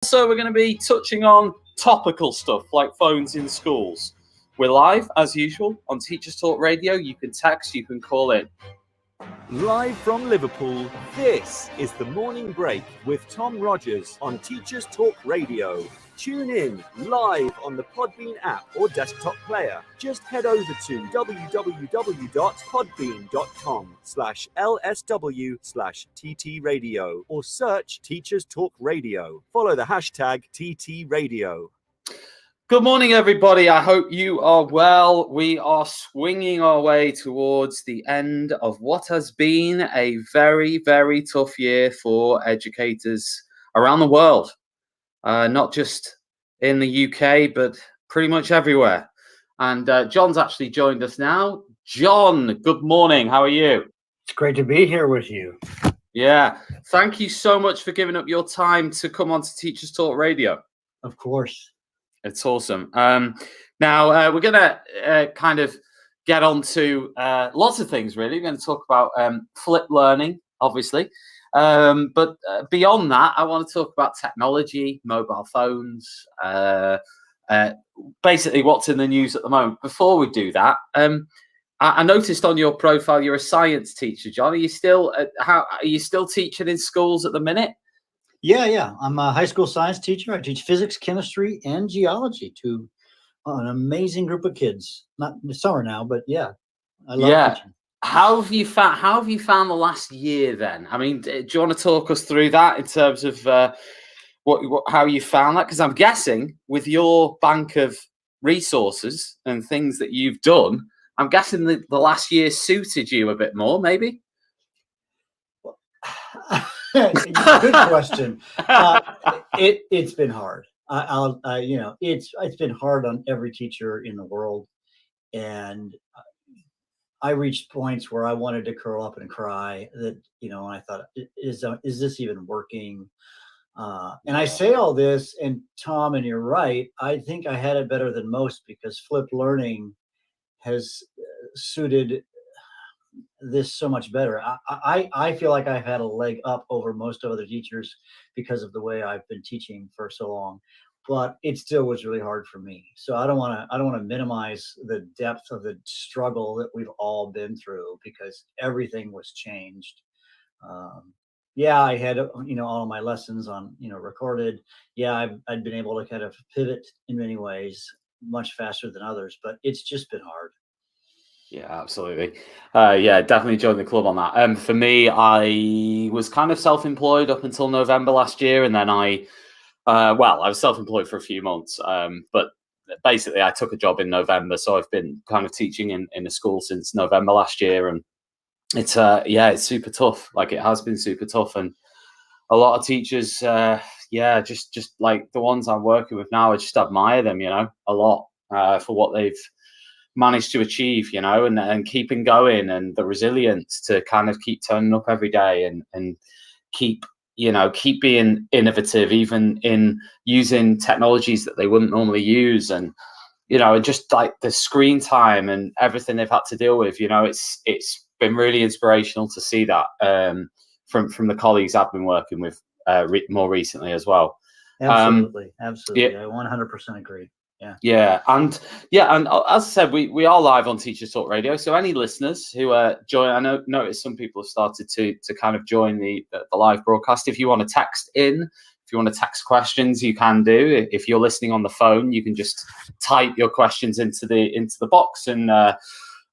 So we're going to be touching on topical stuff like phones in schools. We're live, as usual, on Teachers Talk Radio. You can text, you can call in. Live from Liverpool, this is The Morning Break with Tom Rogers on Teachers Talk Radio. Tune in live on the Podbean app or desktop player. Just head over to www.podbean.com/LSW/TT Radio or search Teachers Talk Radio. Follow the hashtag TT Radio. Good morning, everybody. I hope you are well. We are swinging our way towards the end of what has been a very, very tough year for educators around the world. Not just in the UK, but pretty much everywhere. And John's actually joined us now. John, good morning. How are you? It's great to be here with you. Yeah. Thank you so much for giving up your time to come on to Teachers Talk Radio. Of course. It's awesome. Now, we're going to kind of get on to lots of things, really. We're going to talk about flipped learning, obviously. But beyond that, I want to talk about technology, mobile phones, basically what's in the news at the moment. Before we do that, I noticed on your profile you're a science teacher, John. Are you still teaching in schools at the minute? Yeah. I'm a high school science teacher. I teach physics, chemistry, and geology to an amazing group of kids. Not in the summer now, but yeah, I love teaching. How have you found the last year then? I mean, do you want to talk us through that in terms of how you found that? Because I'm guessing with your bank of resources and things that you've done, I'm guessing the last year suited you a bit more, maybe? Good question. It's been hard. It's been hard on every teacher in the world, and I reached points where I wanted to curl up and cry. That and I thought, is this even working? And I say all this, and Tom, and you're right. I think I had it better than most because flipped learning has suited this so much better. I feel like I've had a leg up over most of other teachers because of the way I've been teaching for so long, but it still was really hard for me. So I don't want to minimize the depth of the struggle that we've all been through because everything was changed. I had all of my lessons on recorded. I'd been able to kind of pivot in many ways much faster than others, but it's just been hard. Yeah, absolutely. Definitely joined the club on that. For me, I was kind of self-employed up until November last year, and then I was self-employed for a few months, but basically I took a job in November, so I've been kind of teaching in a school since November last year, and it's super tough. Like, it has been super tough, and a lot of teachers, just like the ones I'm working with now, I just admire them, a lot for what they've managed to achieve, and keeping going, and the resilience to kind of keep turning up every day and keep being innovative, even in using technologies that they wouldn't normally use, and just like the screen time and everything they've had to deal with. It's been really inspirational to see that from the colleagues I've been working with more recently as well. Absolutely. I 100% agree. And as I said, we are live on Teachers Talk Radio. So any listeners who join, I noticed some people have started to kind of join the live broadcast. If you want to text in, if you want to text questions, you can do. If you're listening on the phone, you can just type your questions into the box, and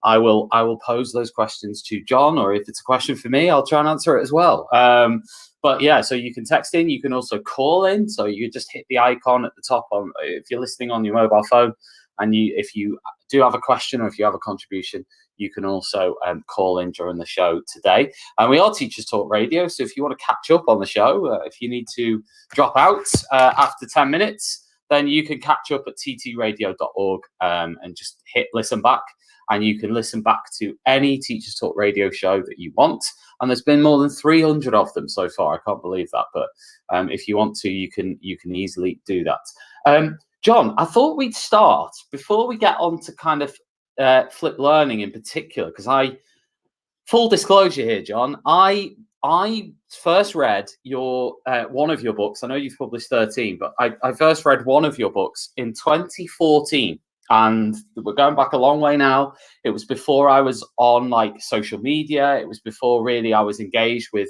I will pose those questions to John. Or if it's a question for me, I'll try and answer it as well. So you can text in, you can also call in. So you just hit the icon at the top if you're listening on your mobile phone, and if you do have a question or if you have a contribution, you can also call in during the show today. And we are Teachers Talk Radio, so if you want to catch up on the show, if you need to drop out after 10 minutes, then you can catch up at ttradio.org and just hit listen back. And you can listen back to any Teachers Talk Radio show that you want. And there's been more than 300 of them so far. I can't believe that. But if you want to, you can easily do that. John, I thought we'd start before we get on to kind of flipped learning in particular, because full disclosure here, John, I I first read your one of your books. I know you've published 13, but I first read one of your books in 2014. And we're going back a long way now. It was before I was on like social media. It was before really I was engaged with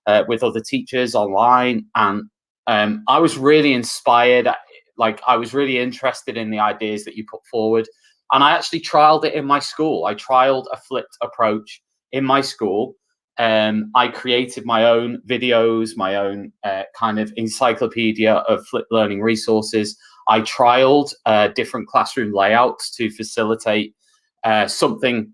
other teachers online. And I was really inspired. Like I was really interested in the ideas that you put forward. And I actually trialed it in my school. I trialed a flipped approach in my school. I created my own videos, my own kind of encyclopedia of flipped learning resources. I trialed different classroom layouts to facilitate something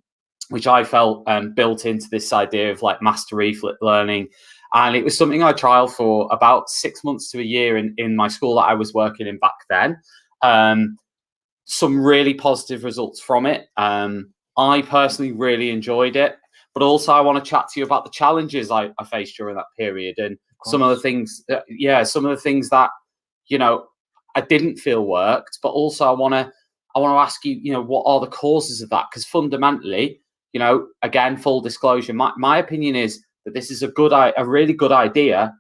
which I felt built into this idea of like mastery flipped learning. And it was something I trialed for about 6 months to a year in my school that I was working in back then. Some really positive results from it. I personally really enjoyed it. But also, I want to chat to you about the challenges I faced during that period and some of the things, some of the things that, I didn't feel worked. But also, I want to ask you, what are the causes of that? Because fundamentally, again, full disclosure, my opinion is that this is a really good idea.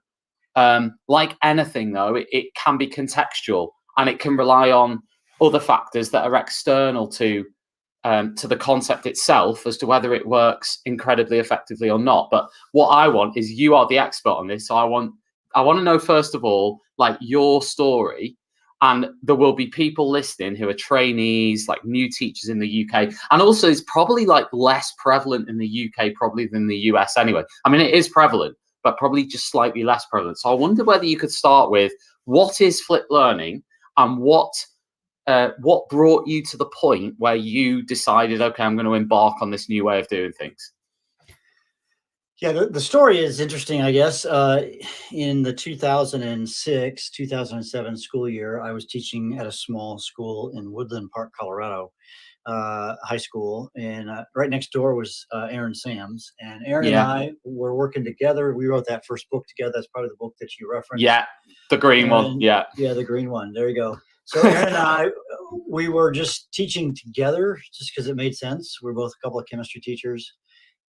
Like anything, though, it can be contextual and it can rely on other factors that are external to the concept itself as to whether it works incredibly effectively or not. But what I want is you are the expert on this. So I want to know, first of all, like your story. And there will be people listening who are trainees, like new teachers in the UK. And also it's probably like less prevalent in the UK probably than the US anyway. I mean, it is prevalent, but probably just slightly less prevalent. So I wonder whether you could start with what is flipped learning and what brought you to the point where you decided, okay, I'm going to embark on this new way of doing things? Yeah, the story is interesting, I guess. In the 2006, 2007 school year, I was teaching at a small school in Woodland Park, Colorado, high school. And right next door was Aaron Sams. And Aaron and I were working together. We wrote that first book together. That's probably the book that you referenced. Yeah, the green one. Yeah. Yeah, the green one. There you go. So Aaron and I, we were just teaching together just because it made sense. We're both a couple of chemistry teachers.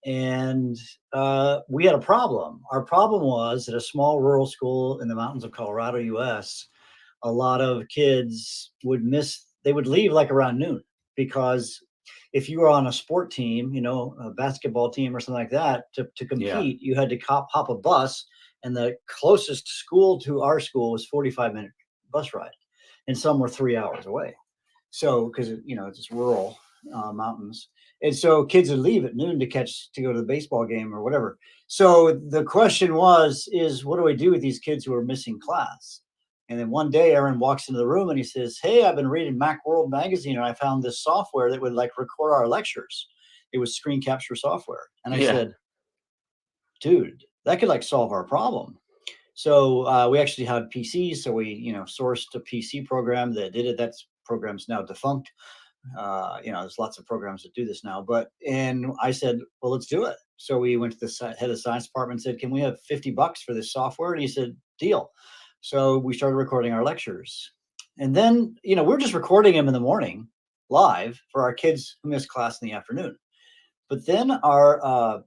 And we had a problem. Our problem was at a small rural school in the mountains of Colorado, US, a lot of kids they would leave like around noon, because if you were on a sport team, a basketball team or something like that, to compete, you had to hop a bus, and the closest school to our school was 45-minute bus ride. And some were 3 hours away. So, because, it's just rural mountains. And so kids would leave at noon to go to the baseball game or whatever. So the question is what do I do with these kids who are missing class? And then one day Aaron walks into the room and he says, hey, I've been reading Macworld magazine and I found this software that would like record our lectures. It was screen capture software. And I said, dude, that could like solve our problem. So we actually had PCs. So we, sourced a PC program that did it. That program's now defunct. There's lots of programs that do this now, and I said, well, let's do it. So we went to the head of the science department and said, can we have $50 for this software? And he said, deal. So we started recording our lectures, and then, we're just recording them in the morning live for our kids who miss class in the afternoon. But then our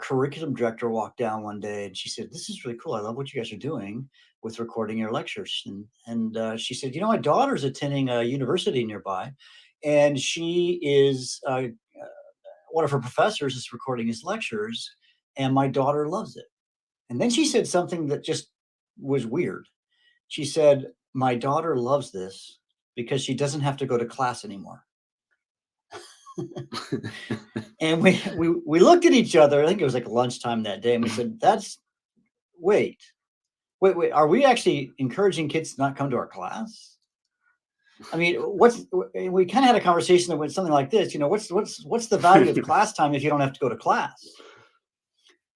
curriculum director walked down one day and she said, this is really cool. I love what you guys are doing with recording your lectures. And she said, my daughter's attending a university nearby, and she is one of her professors is recording his lectures, and my daughter loves it. And then she said something that just was weird. She said, my daughter loves this because she doesn't have to go to class anymore. And we looked at each other. I think it was like lunchtime that day, and we said, wait, are we actually encouraging kids to not come to our class? I mean, we kind of had a conversation that went something like this, what's the value of class time if you don't have to go to class?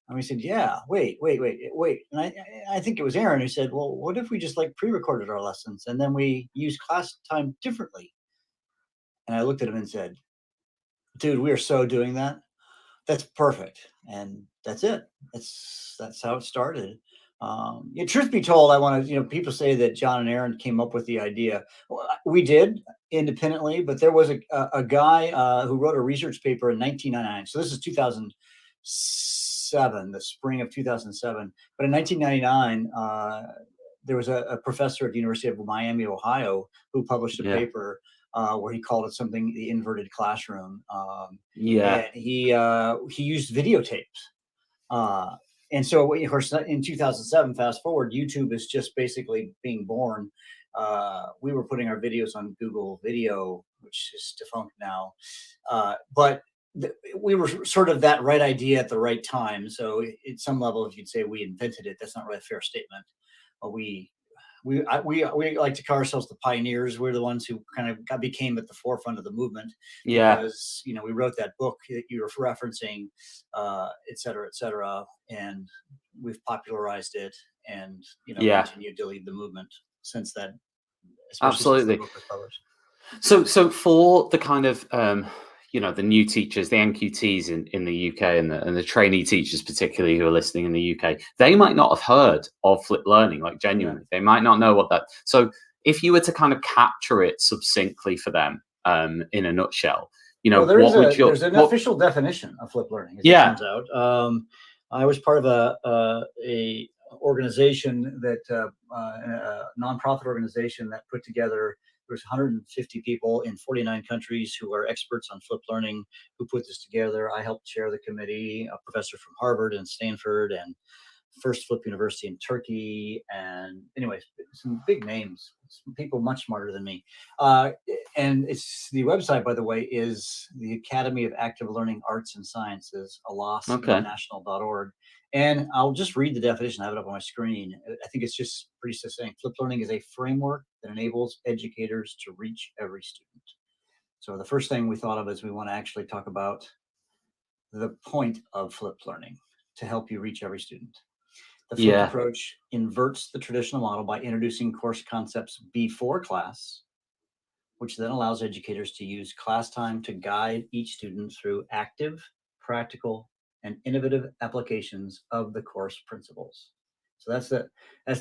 And we said, yeah, wait. And I think it was Aaron who said, well, what if we just like pre-recorded our lessons and then we use class time differently? And I looked at him and said, dude, we are so doing that. That's perfect. And that's it. That's how it started. Truth be told, I want to, people say that John and Aaron came up with the idea. Well, we did independently, but there was a guy who wrote a research paper in 1999. So this is 2006 2007, the spring of 2007. But in 1999, there was a professor at the University of Miami, Ohio, who published a paper where he called it something the inverted classroom. And he used videotapes. And so, of course, in 2007, fast forward, YouTube is just basically being born. We were putting our videos on Google Video, which is defunct now. But we were sort of that right idea at the right time. So at some level, if you'd say we invented it, that's not really a fair statement. We like to call ourselves the pioneers. We're the ones who kind of became at the forefront of the movement. Because, we wrote that book that you were referencing, et cetera, and we've popularized it and, continued to lead the movement since then. Absolutely. Since the book was published. So for the kind of, the new teachers, the NQTs in the UK and the trainee teachers, particularly who are listening in the UK, they might not have heard of flipped learning, like genuinely. They might not know what that. So if you were to kind of capture it succinctly for them in a nutshell, there's an official definition of flipped learning, as it turns out. I was part of a organization that a nonprofit organization that put together. There's 150 people in 49 countries who are experts on flipped learning who put this together. I helped chair the committee, a professor from Harvard and Stanford and First Flip University in Turkey. And anyways, some big names, some people much smarter than me. And it's the website, by the way, is the Academy of Active Learning Arts and Sciences, ALAS.national.org. And I'll just read the definition. I have it up on my screen. I think it's just pretty succinct. Flipped learning is a framework that enables educators to reach every student. So the first thing we thought of is we want to actually talk about the point of flipped learning to help you reach every student. The flipped approach inverts the traditional model by introducing course concepts before class, which then allows educators to use class time to guide each student through active, practical, and innovative applications of the course principles. So that's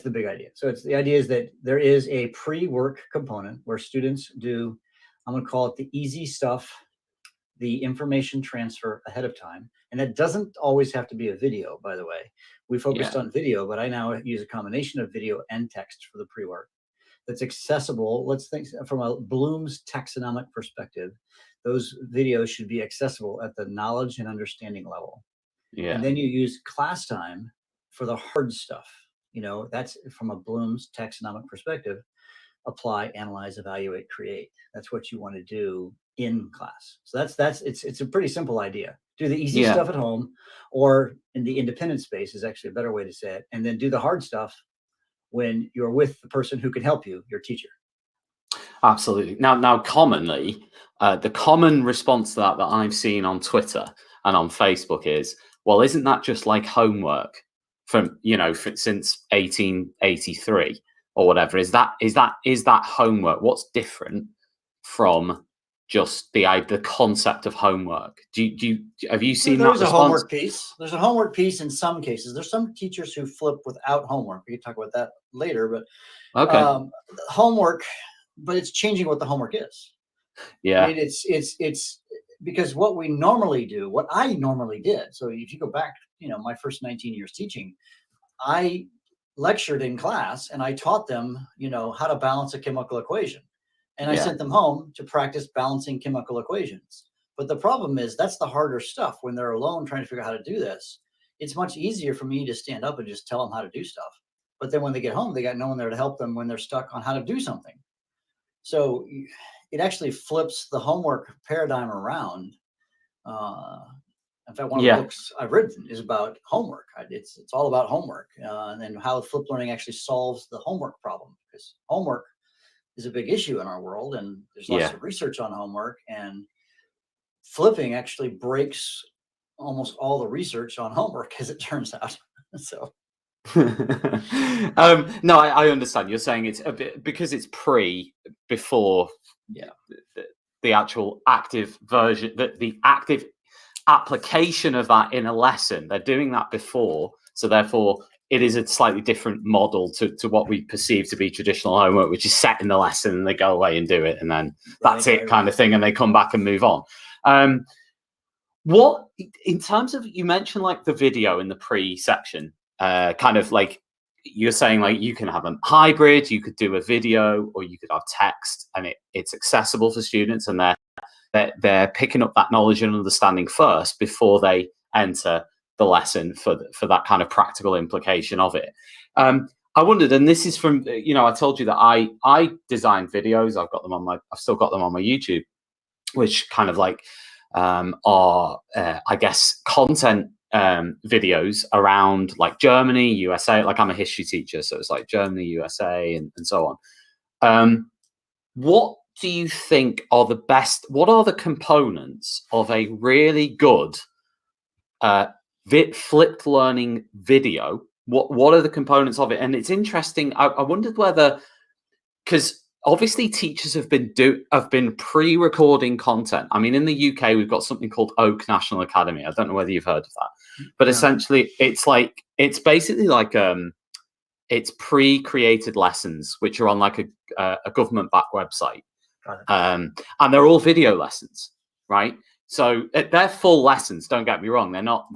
the big idea. So the idea is that there is a pre-work component where students do, I'm going to call it the easy stuff, the information transfer ahead of time. And that doesn't always have to be a video, by the way. We focused on video, but I now use a combination of video and text for the pre-work that's accessible. Let's think from a Bloom's taxonomic perspective, those videos should be accessible at the knowledge and understanding level. And then you use class time for the hard stuff. That's from a Bloom's taxonomic perspective. Apply, analyze, evaluate, create. That's what you want to do in class. So it's a pretty simple idea. Do the easy stuff at home, or in the independent space is actually a better way to say it. And then do the hard stuff when you're with the person who can help you, your teacher. Absolutely. Now, commonly, the common response to that I've seen on Twitter and on Facebook is, well, isn't that just like homework from, since 1883 or whatever? Is that homework? What's different from just the concept of homework? Have you seen that? There's a homework piece. There's a homework piece in some cases. There's some teachers who flip without homework. We can talk about that later, but homework, but it's changing what the homework is. I mean, it's because what I normally did. So if you go back, my first 19 years teaching, I lectured in class and I taught them, how to balance a chemical equation. And I sent them home to practice balancing chemical equations. But the problem is that's the harder stuff when they're alone trying to figure out how to do this. It's much easier for me to stand up and just tell them how to do stuff. But then when they get home, they got no one there to help them when they're stuck on how to do something. So it actually flips the homework paradigm around. In fact, one of the books I've written is about homework. It's all about homework and how flipped learning actually solves the homework problem, because homework is a big issue in our world, and there's lots of research on homework, and flipping actually breaks almost all the research on homework, as it turns out. So no, I understand. You're saying it's a bit because it's before the actual active version, the active application of that in a lesson. They're doing that before, so therefore it is a slightly different model to what we perceive to be traditional homework, which is set in the lesson and they go away and do it, and then that's it kind of thing, and they come back and move on. What, in terms of, you mentioned like the video in the pre-section, kind of like you're saying, like you can have a hybrid, you could do a video, or you could have text, and it's accessible for students, and they're picking up that knowledge and understanding first before they enter the lesson for that kind of practical implication of it. I wondered, and this is from, I told you that I designed videos. I've still got them on my YouTube, which kind of like are I guess content videos around like Germany, USA. Like I'm a history teacher, so it's like Germany, USA, and so on. What do you think are the best? What are the components of a really good flipped learning video? What are the components of it? And it's interesting. I wondered whether, because obviously teachers have been pre-recording content. I mean, in the UK, we've got something called Oak National Academy. I don't know whether you've heard of that, but essentially, it's basically like it's pre-created lessons which are on like a government-backed website, and they're all video lessons, right? So they're full lessons. Don't get me wrong; they're not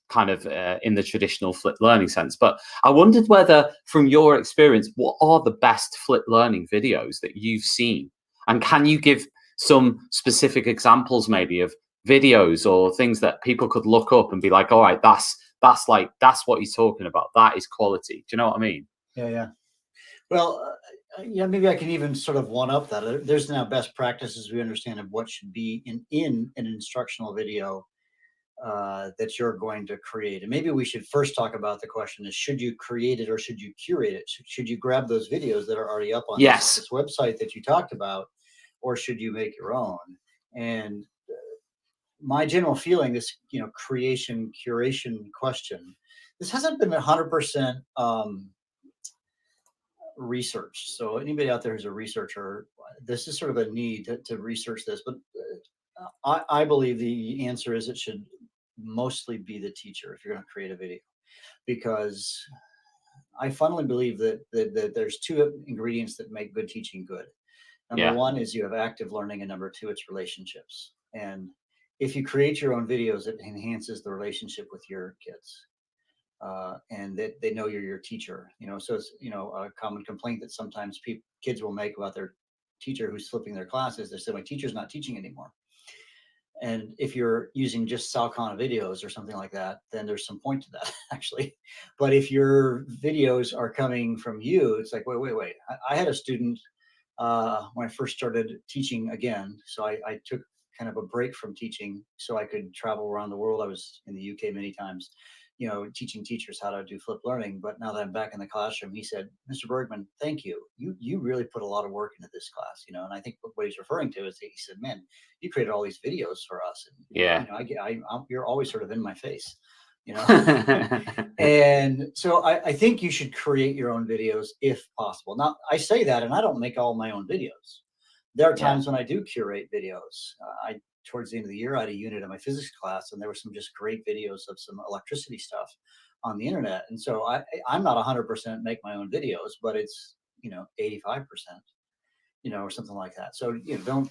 kind of in the traditional flipped learning sense. But I wondered whether, from your experience, what are the best flipped learning videos that you've seen? And can you give some specific examples maybe of videos or things that people could look up and be like, all right, that's what he's talking about. That is quality. Do you know what I mean? Yeah. Well, maybe I can even sort of one up that. There's now best practices we understand of what should be in an instructional video that you're going to create. And maybe we should first talk about the question is, should you create it or should you curate it? Should you grab those videos that are already up on this website that you talked about, or should you make your own? And my general feeling, this creation curation question, this hasn't been 100% researched. So anybody out there who's a researcher, this is sort of a need to research this. But I believe the answer is it should mostly be the teacher if you're going to create a video, because I fundamentally believe that there's two ingredients that make good teaching good. Number one is you have active learning, and number two, it's relationships. And if you create your own videos, it enhances the relationship with your kids, and that they know you're your teacher. So it's a common complaint that sometimes kids will make about their teacher who's flipping their classes. They say, my teacher's not teaching anymore. And if you're using just Sal Khan videos or something like that, then there's some point to that, actually. But if your videos are coming from you, it's like, wait. I had a student when I first started teaching again. So I took kind of a break from teaching so I could travel around the world. I was in the UK many times, teaching teachers how to do flipped learning. But now that I'm back in the classroom, he said, Mr. Bergman, thank you. You really put a lot of work into this class, and I think what he's referring to is that he said, man, you created all these videos for us. And, you're always sort of in my face, And so I think you should create your own videos if possible. Now, I say that, and I don't make all my own videos. There are times when I do curate videos. Towards the end of the year, I had a unit in my physics class, and there were some just great videos of some electricity stuff on the internet. And so I'm not 100% make my own videos, but it's 85%, or something like that. So don't.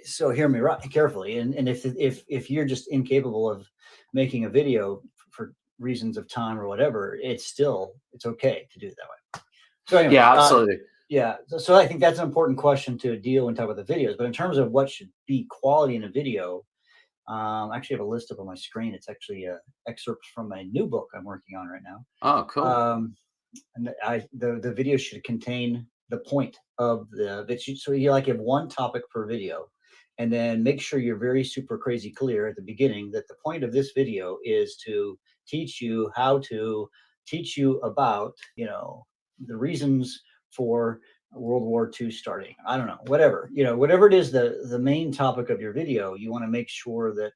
So hear me right carefully, and if you're just incapable of making a video for reasons of time or whatever, it's okay to do it that way. So anyway, absolutely. So I think that's an important question to deal when talk about the videos. But in terms of what should be quality in a video, I actually have a list up on my screen. It's actually an excerpt from a new book I'm working on right now. Oh, cool. And the video should contain the point of the video. So you have one topic per video, and then make sure you're very super crazy clear at the beginning that the point of this video is to teach you about the reasons for World War II starting. I don't know, whatever it is, the main topic of your video, you want to make sure that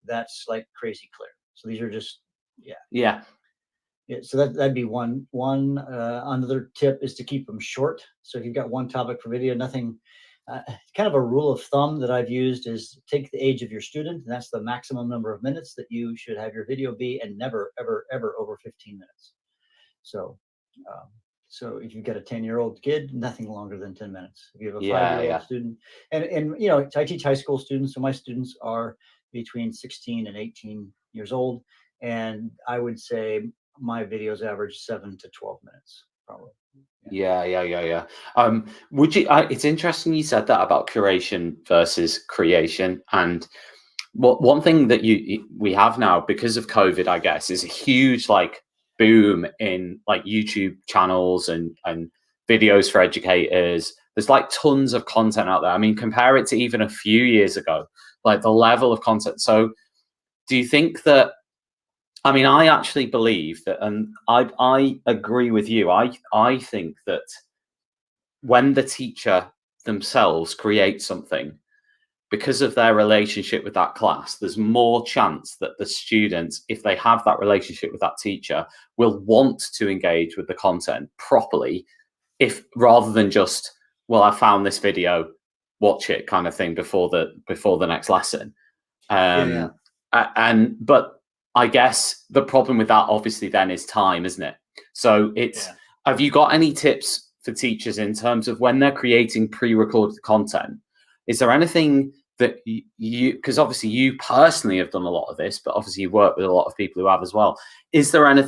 that's like crazy clear. So these are just so that'd be one. Another tip is to keep them short. So if you've got one topic per video, nothing. Kind of a rule of thumb that I've used is take the age of your student, and that's the maximum number of minutes that you should have your video be, and never, ever, ever over 15 minutes. So if you've got a 10-year-old kid, nothing longer than 10 minutes. If you have a 5-year-old student, and I teach high school students, so my students are between 16 and 18 years old. And I would say my videos average 7 to 12 minutes, probably. Yeah. Would you? It's interesting you said that about curation versus creation, and one thing that we have now because of COVID, I guess, is a huge like boom in like YouTube channels and videos for educators. There's like tons of content out there. I mean, compare it to even a few years ago, like the level of content. So, do you think that? I mean, I actually believe that, and I agree with you. I think that when the teacher themselves create something, because of their relationship with that class, there's more chance that the students, if they have that relationship with that teacher, will want to engage with the content properly, if rather than just, well, I found this video, watch it kind of thing before the next lesson. But I guess the problem with that obviously then is time, isn't it? So have you got any tips for teachers in terms of when they're creating pre-recorded content? Is there anything that you, because obviously you personally have done a lot of this, but obviously you've worked with a lot of people who have as well. Is there any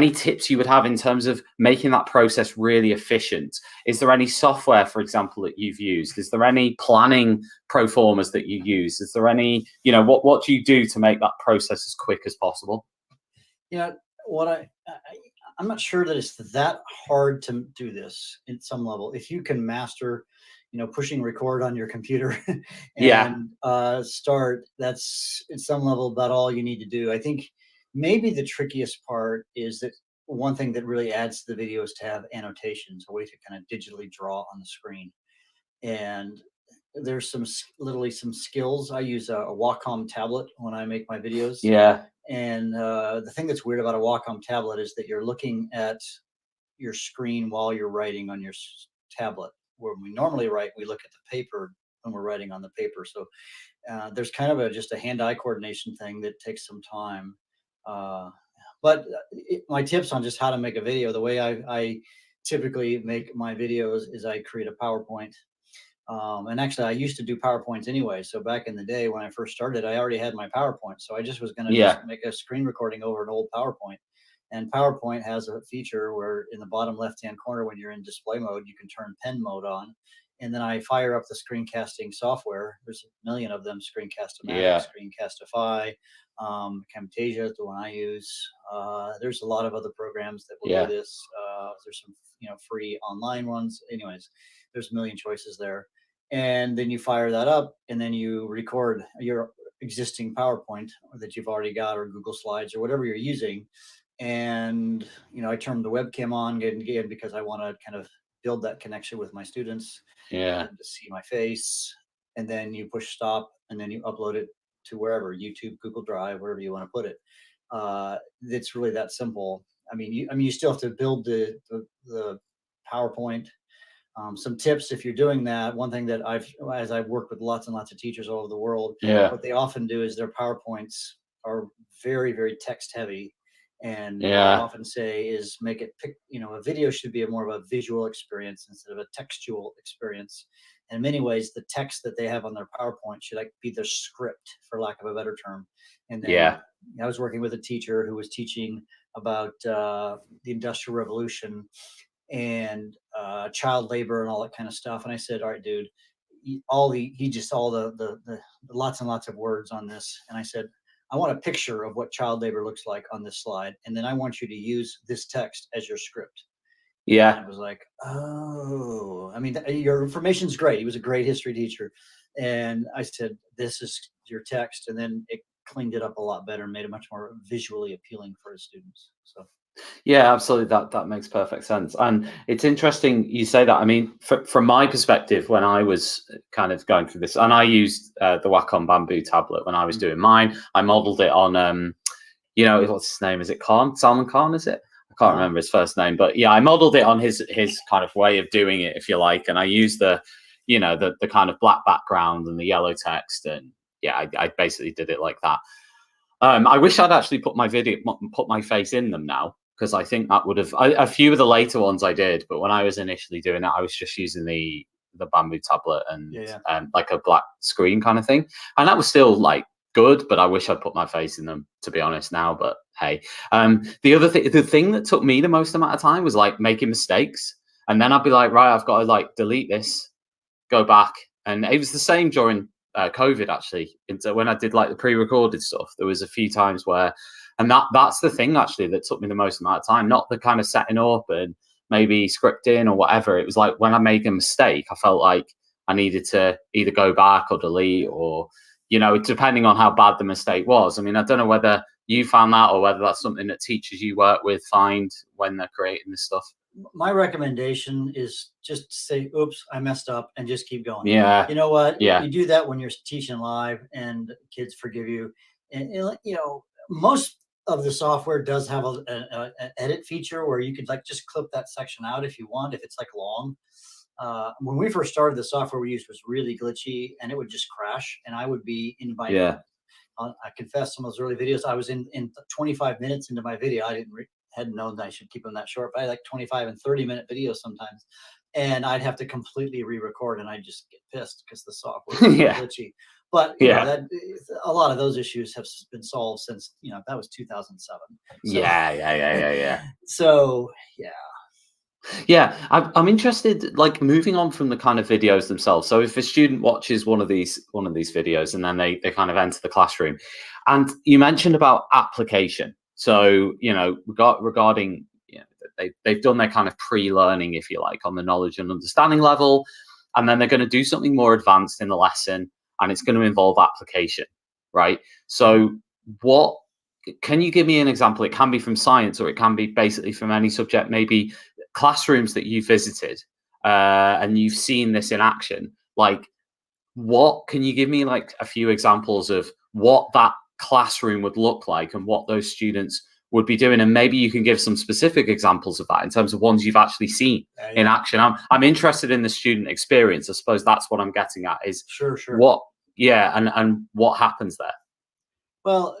tips you would have in terms of making that process really efficient? Is there any software, for example, that you've used? Is there any planning pro formas that you use? Is there any, what do you do to make that process as quick as possible? I'm not sure that it's that hard to do this at some level. If you can master, pushing record on your computer and start, that's at some level about all you need to do. I think maybe the trickiest part is that one thing that really adds to the video is to have annotations, a way to kind of digitally draw on the screen. And there's literally some skills. I use a Wacom tablet when I make my videos. Yeah. And the thing that's weird about a Wacom tablet is that you're looking at your screen while you're writing on your tablet. Where we normally write, we look at the paper when we're writing on the paper. So there's kind of just a hand-eye coordination thing that takes some time. But my tips on just how to make a video, the way I typically make my videos is I create a PowerPoint. And actually, I used to do PowerPoints anyway. So back in the day when I first started, I already had my PowerPoint. So I just was going to just make a screen recording over an old PowerPoint. And PowerPoint has a feature where in the bottom left-hand corner, when you're in display mode, you can turn pen mode on. And then I fire up the screencasting software. There's a million of them: Screencast-O-Matic, Screencast-O-Fi, Camtasia is the one I use. There's a lot of other programs that will do this. There's some free online ones. Anyways, there's a million choices there. And then you fire that up, and then you record your existing PowerPoint that you've already got, or Google Slides, or whatever you're using. And I turn the webcam on again because I want to kind of build that connection with my students. To see my face. And then you push stop, and then you upload it to wherever, YouTube, Google Drive, wherever you want to put it. It's really that simple. I mean, you still have to build the PowerPoint. Some tips if you're doing that. One thing that as I've worked with lots and lots of teachers all over the world, what they often do is their PowerPoints are very, very text heavy. And what I often say is make it a video should be more of a visual experience instead of a textual experience. And in many ways, the text that they have on their PowerPoint should be their script, for lack of a better term. And then I was working with a teacher who was teaching about the Industrial Revolution and child labor and all that kind of stuff. And I said, all right, dude, all the lots and lots of words on this. And I said, I want a picture of what child labor looks like on this slide. And then I want you to use this text as your script. And I was like, oh, I mean, your information's great. He was a great history teacher. And I said, this is your text. And then it cleaned it up a lot better and made it much more visually appealing for his students. So. Yeah, absolutely. That makes perfect sense. And it's interesting you say that. I mean, from my perspective, when I was kind of going through this, and I used the Wacom Bamboo tablet when I was doing mine, I modeled it on, what's his name? Is it Khan? Salman Khan, is it? I can't remember his first name, but I modeled it on his kind of way of doing it, if you like. And I used the kind of black background and the yellow text. And I basically did it like that. I wish I'd actually put my face in them now, because I think that would have, a few of the later ones I did, but when I was initially doing it, I was just using the the bamboo tablet and Yeah. like a black screen kind of thing, and that was still like good, but I wish I'd put my face in them, to be honest now. But hey, the thing that took me the most amount of time was like making mistakes, and then I'd be like, right, I've got to like delete this, go back, and it was the same during COVID actually. When I did like the pre-recorded stuff, there was a few times where, and that's the thing actually that took me the most amount of time, not the kind of setting up and maybe scripting or whatever. It was like when I made a mistake, I felt like I needed to either go back or delete, or depending on how bad the mistake was. I mean, I don't know whether you found that or whether that's something that teachers you work with find when they're creating this stuff. My recommendation is just say, oops, I messed up, and just keep going. Yeah. You know what? Yeah. You do that when you're teaching live and kids forgive you. And most of the software does have an edit feature where you could like just clip that section out if you want, if it's like long. When we first started, the software we used was really glitchy and it would just crash. And I would be in my, I confess some of those early videos, I was in 25 minutes into my video. I hadn't known that I should keep them that short, but I had like 25 and 30-minute videos sometimes. And I'd have to completely re-record, and I'd just get pissed because the software was glitchy. But that a lot of those issues have been solved since that was 2007. So, yeah. So yeah, I'm interested, like moving on from the kind of videos themselves. So if a student watches one of these videos and then they kind of enter the classroom, and you mentioned about application. So regarding they've done their kind of pre-learning, if you like, on the knowledge and understanding level, and then they're going to do something more advanced in the lesson, and it's going to involve application, right? So what can you give me an example? It can be from science, or it can be basically from any subject, maybe classrooms that you visited and you've seen this in action. Like, what can you give me like a few examples of what that classroom would look like and what those students would be doing? And maybe you can give some specific examples of that in terms of ones you've actually seen in action. I'm interested in the student experience. I suppose that's what I'm getting at is sure. What, and what happens there? Well,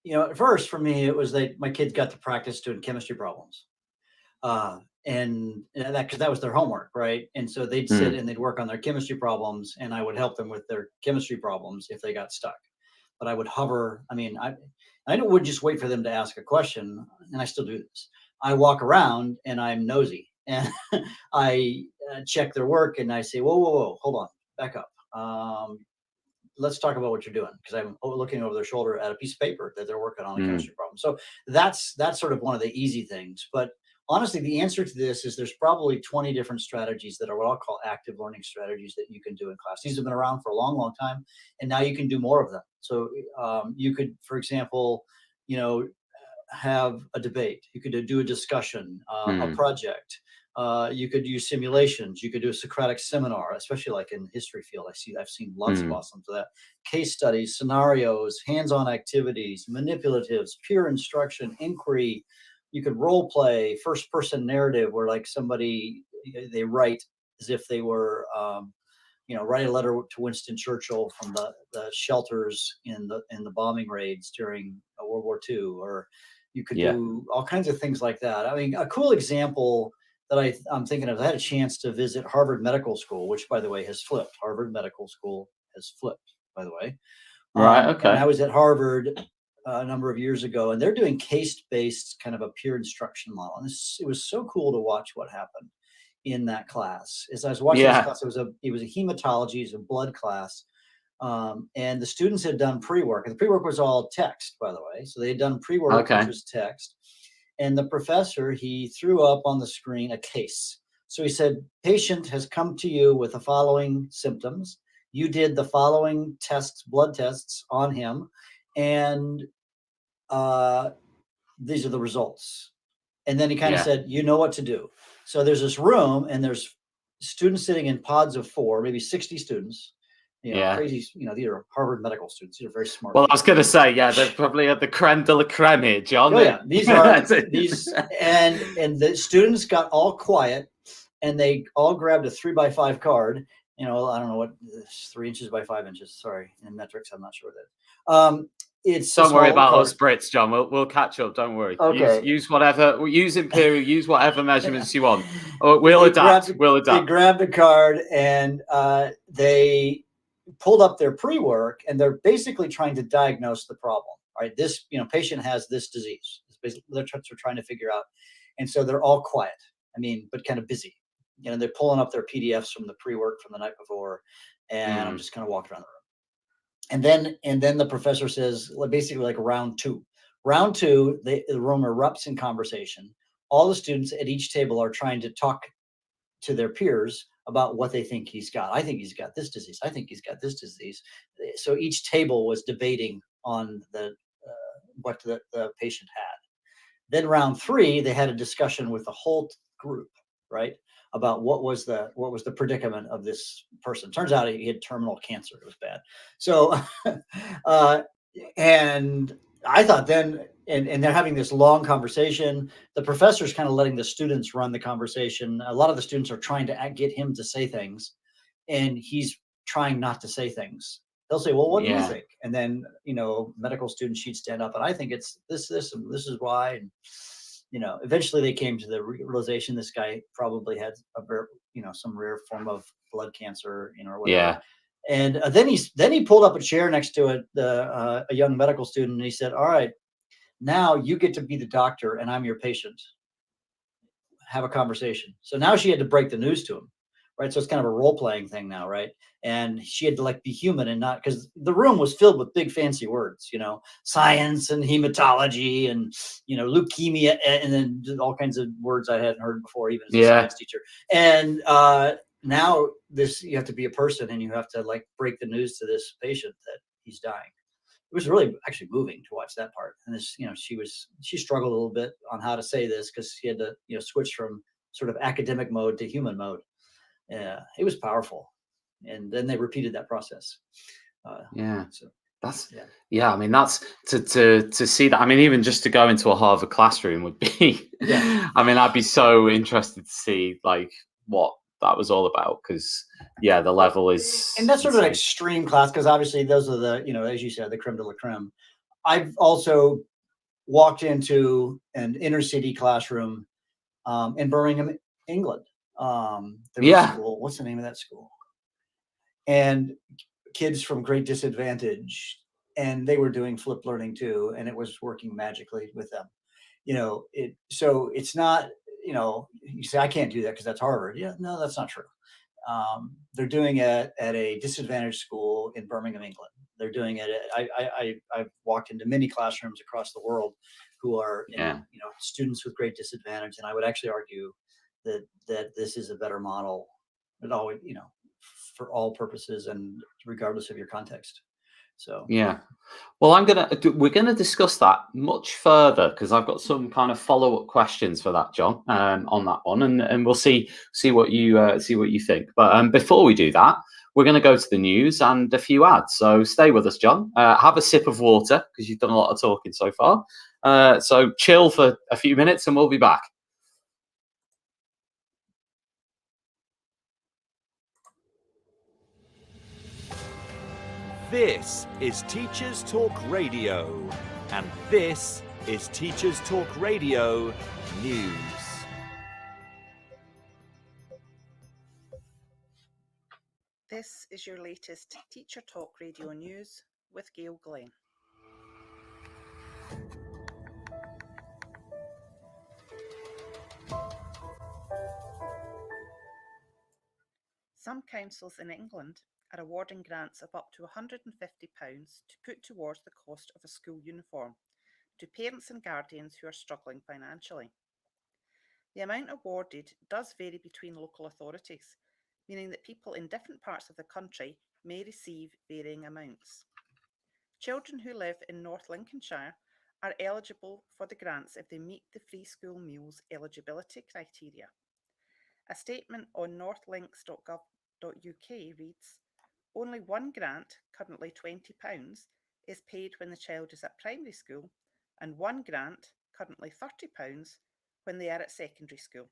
at first for me, it was my kids got to practice doing chemistry problems. And because that was their homework, right? And so they'd sit and they'd work on their chemistry problems, and I would help them with their chemistry problems if they got stuck. But I would hover. I mean, I would just wait for them to ask a question, and I still do this. I walk around and I'm nosy, and I check their work, and I say, whoa, hold on, back up. Let's talk about what you're doing, because I'm looking over their shoulder at a piece of paper that they're working on a chemistry problem. So that's sort of one of the easy things. But honestly, the answer to this is there's probably 20 different strategies that are what I'll call active learning strategies that you can do in class. These have been around for a long, long time, and now you can do more of them. So you could, for example, have a debate. You could do a discussion, a project. You could use simulations. You could do a Socratic seminar, especially like in the history field. I've seen lots of awesome for that. Case studies, scenarios, hands-on activities, manipulatives, peer instruction, inquiry. You could role play, first-person narrative, where like somebody they write as if they were, write a letter to Winston Churchill from the shelters in the bombing raids during World War II, or you could do all kinds of things like that. I mean, a cool example that I'm thinking of, I had a chance to visit Harvard Medical School, which, by the way, has flipped. Harvard Medical School has flipped, by the way. Right, okay. And I was at Harvard a number of years ago, and they're doing case-based kind of a peer instruction model. And it was so cool to watch what happened in that class. As I was watching this class, it was a hematology, it was a blood class. And the students had done pre-work, and the pre-work was all text, by the way. So they had done pre-work, which was text. And the professor, he threw up on the screen a case. So he said, patient has come to you with the following symptoms. You did the following blood tests on him, and these are the results. And then he kind of said, you know what to do. So there's this room, and there's students sitting in pods of 4, maybe 60 students. Crazy, these are Harvard medical students. These are very smart. Well, I was going to say, they're probably at the creme de la creme here, John. Oh, yeah. These are these, and the students got all quiet, and they all grabbed a 3x5 card. I don't know what 3 inches by 5 inches. Sorry, in metrics, I'm not sure what that is. it's Don't a worry small about part. us Brits, John. We'll catch up. Don't worry. Okay. Use whatever. Use imperial. Use whatever measurements you want. We'll adapt. We'll They adapt. grabbed a card and they pulled up their pre-work, and they're basically trying to diagnose the problem. Right, this patient has this disease. It's basically they're trying to figure out, and so they're all quiet. I mean, but kind of busy. They're pulling up their PDFs from the pre-work from the night before, and I'm just kind of walking around the room. And then the professor says, basically like round two. Round two, the room erupts in conversation. All the students at each table are trying to talk to their peers about what they think he's got. I think he's got this disease. I think he's got this disease. So each table was debating on what the patient had. Then round three, they had a discussion with the whole group, right, about what was the predicament of this person. Turns out he had terminal cancer. It was bad. So, and I thought then, and they're having this long conversation. The professor's kind of letting the students run the conversation. A lot of the students are trying to get him to say things, and he's trying not to say things. They'll say, well, what do you think? And then, medical students, she'd stand up, and I think it's this, and this is why. And, eventually they came to the realization this guy probably had some rare form of blood cancer, or whatever. Yeah. And then he pulled up a chair next to a young medical student, and he said, all right, now you get to be the doctor and I'm your patient. Have a conversation. So now she had to break the news to him, right? So it's kind of a role-playing thing now, right? And she had to be human and not, because the room was filled with big fancy words, science and hematology and, leukemia, and then all kinds of words I hadn't heard before, even as a science teacher. And now you have to be a person, and you have to break the news to this patient that he's dying. It was really actually moving to watch that part. And this, she struggled a little bit on how to say this, because she had to, switch from sort of academic mode to human mode. Yeah, it was powerful. And then they repeated that process. So that's I mean, that's to see that. I mean, even just to go into a Harvard classroom would be. I mean, I'd be so interested to see what that was all about, because the level is. And that's sort of an extreme class, because obviously those are the as you said, the creme de la creme. I've also walked into an inner city classroom in Birmingham, England. There was a school. What's the name of that school? And kids from great disadvantage, and they were doing flipped learning too, and it was working magically with them. So it's not, you say I can't do that because that's Harvard. Yeah, no, that's not true. They're doing it at a disadvantaged school in Birmingham, England. They're doing it. I've walked into many classrooms across the world who are students with great disadvantage, and I would actually argue that this is a better model. It always, for all purposes and regardless of your context. So well, we're gonna discuss that much further, because I've got some kind of follow-up questions for that, John, on that one, and we'll see what you think. But before we do that, we're going to go to the news and a few ads. So stay with us, John. Have a sip of water, because you've done a lot of talking so far. So chill for a few minutes, and we'll be back. This is Teachers Talk Radio, and this is Teachers Talk Radio News. This is your latest Teacher Talk Radio News with Gail Glenn. Some councils in England are awarding grants of up to £150 to put towards the cost of a school uniform to parents and guardians who are struggling financially. The amount awarded does vary between local authorities, meaning that people in different parts of the country may receive varying amounts. Children who live in North Lincolnshire are eligible for the grants if they meet the free school meals eligibility criteria. A statement on northlinks.gov.uk reads, "Only one grant, currently £20, is paid when the child is at primary school, and one grant, currently £30, when they are at secondary school."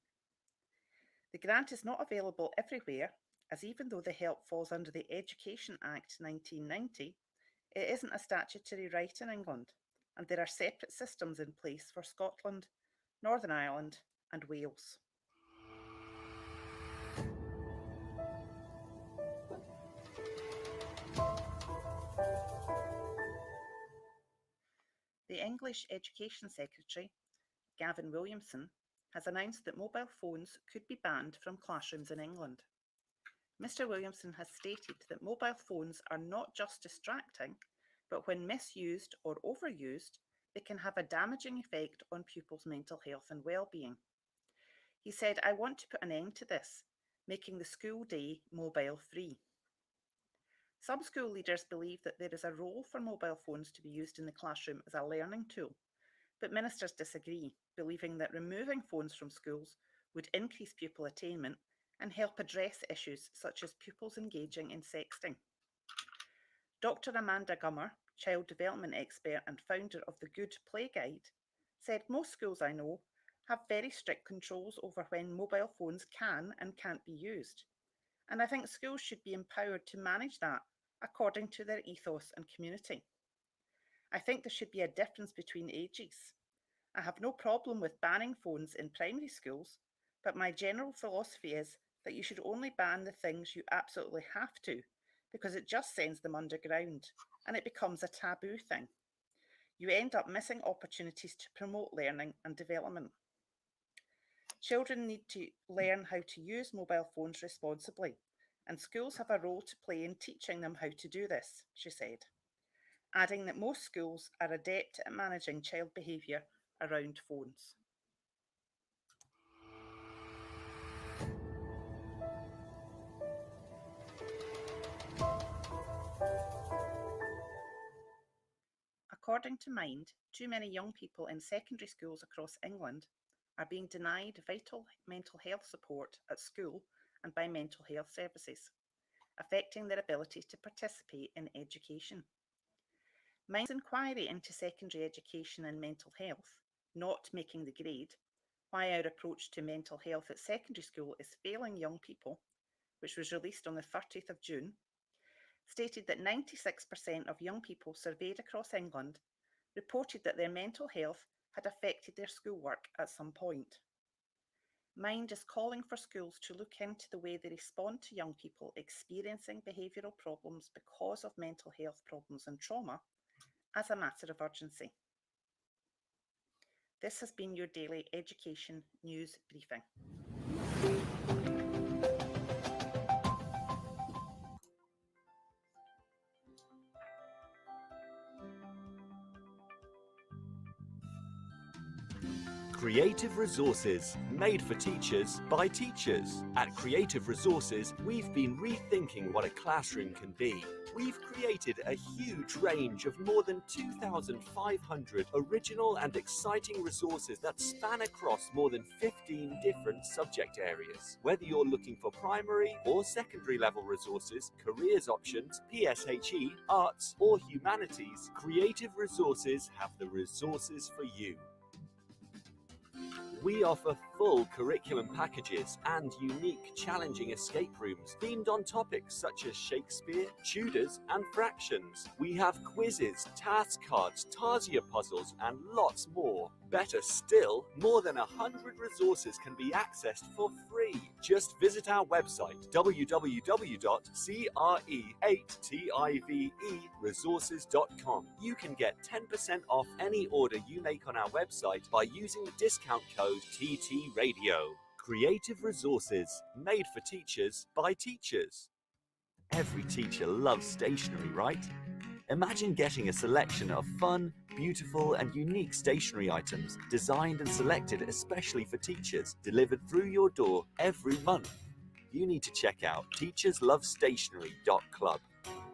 The grant is not available everywhere, as even though the help falls under the Education Act 1990, It isn't a statutory right in England, and there are separate systems in place for Scotland, Northern Ireland, and Wales. The English Education Secretary, Gavin Williamson, has announced that mobile phones could be banned from classrooms in England. Mr. Williamson has stated that mobile phones are not just distracting, but when misused or overused, they can have a damaging effect on pupils' mental health and well-being. He said, "I want to put an end to this, making the school day mobile-free." Some school leaders believe that there is a role for mobile phones to be used in the classroom as a learning tool, but ministers disagree, believing that removing phones from schools would increase pupil attainment and help address issues such as pupils engaging in sexting. Dr. Amanda Gummer, child development expert and founder of the Good Play Guide, said most schools I know have very strict controls over when mobile phones can and can't be used. And I think schools should be empowered to manage that according to their ethos and community. I think there should be a difference between ages. I have no problem with banning phones in primary schools, but my general philosophy is that you should only ban the things you absolutely have to, because it just sends them underground and it becomes a taboo thing. You end up missing opportunities to promote learning and development. Children need to learn how to use mobile phones responsibly, and schools have a role to play in teaching them how to do this, she said, adding that most schools are adept at managing child behaviour around phones. According to Mind, too many young people in secondary schools across England are being denied vital mental health support at school and by mental health services, affecting their ability to participate in education. Mind's inquiry into secondary education and mental health, not making the grade, why our approach to mental health at secondary school is failing young people, which was released on the 30th of June, stated that 96% of young people surveyed across England reported that their mental health had affected their schoolwork at some point. Mind is calling for schools to look into the way they respond to young people experiencing behavioural problems because of mental health problems and trauma as a matter of urgency. This has been your daily education news briefing. Creative Resources, made for teachers by teachers. At Creative Resources, we've been rethinking what a classroom can be. We've created a huge range of more than 2,500 original and exciting resources that span across more than 15 different subject areas. Whether you're looking for primary or secondary level resources, careers options, PSHE, arts or humanities, Creative Resources have the resources for you. We offer full curriculum packages and unique challenging escape rooms themed on topics such as Shakespeare, Tudors and fractions. We have quizzes, task cards, Tarsier puzzles and lots more. Better still, more than 100 resources can be accessed for free. Just visit our website www.CRE8TIVEresources.com. You can get 10% off any order you make on our website by using the discount code TTRadio. Creative Resources, made for teachers by teachers. Every teacher loves stationery, right? Imagine getting a selection of fun, beautiful and unique stationery items designed and selected especially for teachers, delivered through your door every month. You need to check out teacherslovestationery.club.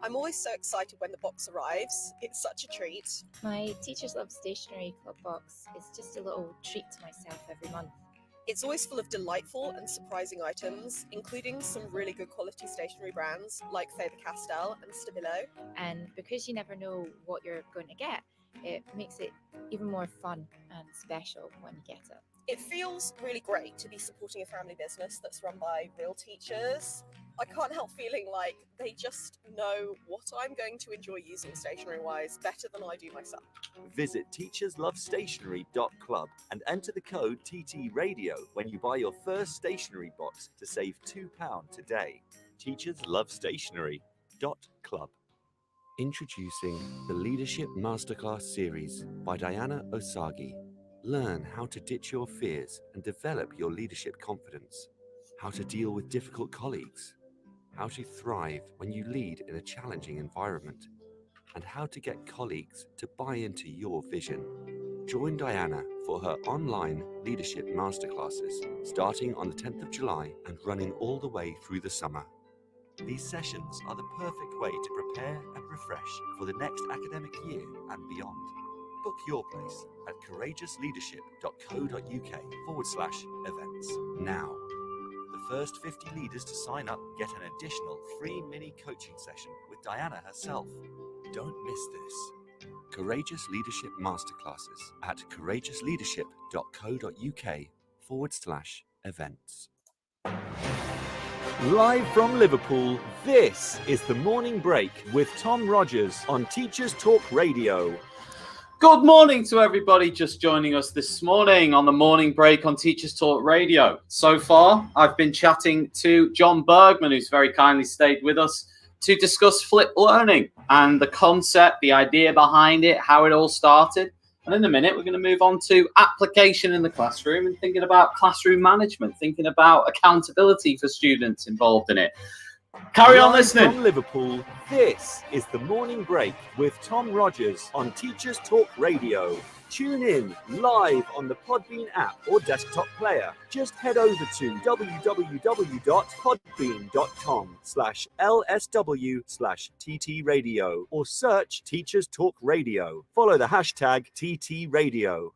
I'm always so excited when the box arrives. It's such a treat. My Teachers Love Stationery Club box is just a little treat to myself every month. It's always full of delightful and surprising items, including some really good quality stationery brands like Faber-Castell and Stabilo. And because you never know what you're going to get, it makes it even more fun and special when you get it. It feels really great to be supporting a family business that's run by real teachers. I can't help feeling like they just know what I'm going to enjoy using stationery-wise better than I do myself. Visit teacherslovestationery.club and enter the code TTRadio when you buy your first stationery box to save £2 today. teacherslovestationery.club. Introducing the Leadership Masterclass series by Diana Osagi. Learn how to ditch your fears and develop your leadership confidence. How to deal with difficult colleagues. How to thrive when you lead in a challenging environment. And how to get colleagues to buy into your vision. Join Diana for her online leadership masterclasses starting on the 10th of July and running all the way through the summer. These sessions are the perfect way to prepare and refresh for the next academic year and beyond. Book your place at courageousleadership.co.uk/events now. The first 50 leaders to sign up get an additional free mini coaching session with Diana herself. Don't miss this. Courageous Leadership Masterclasses at courageousleadership.co.uk/events. Live from Liverpool, this is The Morning Break with Tom Rogers on Teachers Talk Radio. Good morning to everybody just joining us this morning on the morning break on Teachers Talk Radio. So far, I've been chatting to John Bergman, who's very kindly stayed with us to discuss flipped learning and the concept, the idea behind it, how it all started. And in a minute, we're going to move on to application in the classroom and thinking about classroom management, thinking about accountability for students involved in it. Carry on listening. From Liverpool, this is The Morning Break with Tom Rogers on Teachers Talk Radio. Tune in live on the Podbean app or desktop player. Just head over to www.podbean.com/LSW/TT Radio or search Teachers Talk Radio. Follow the hashtag TT Radio.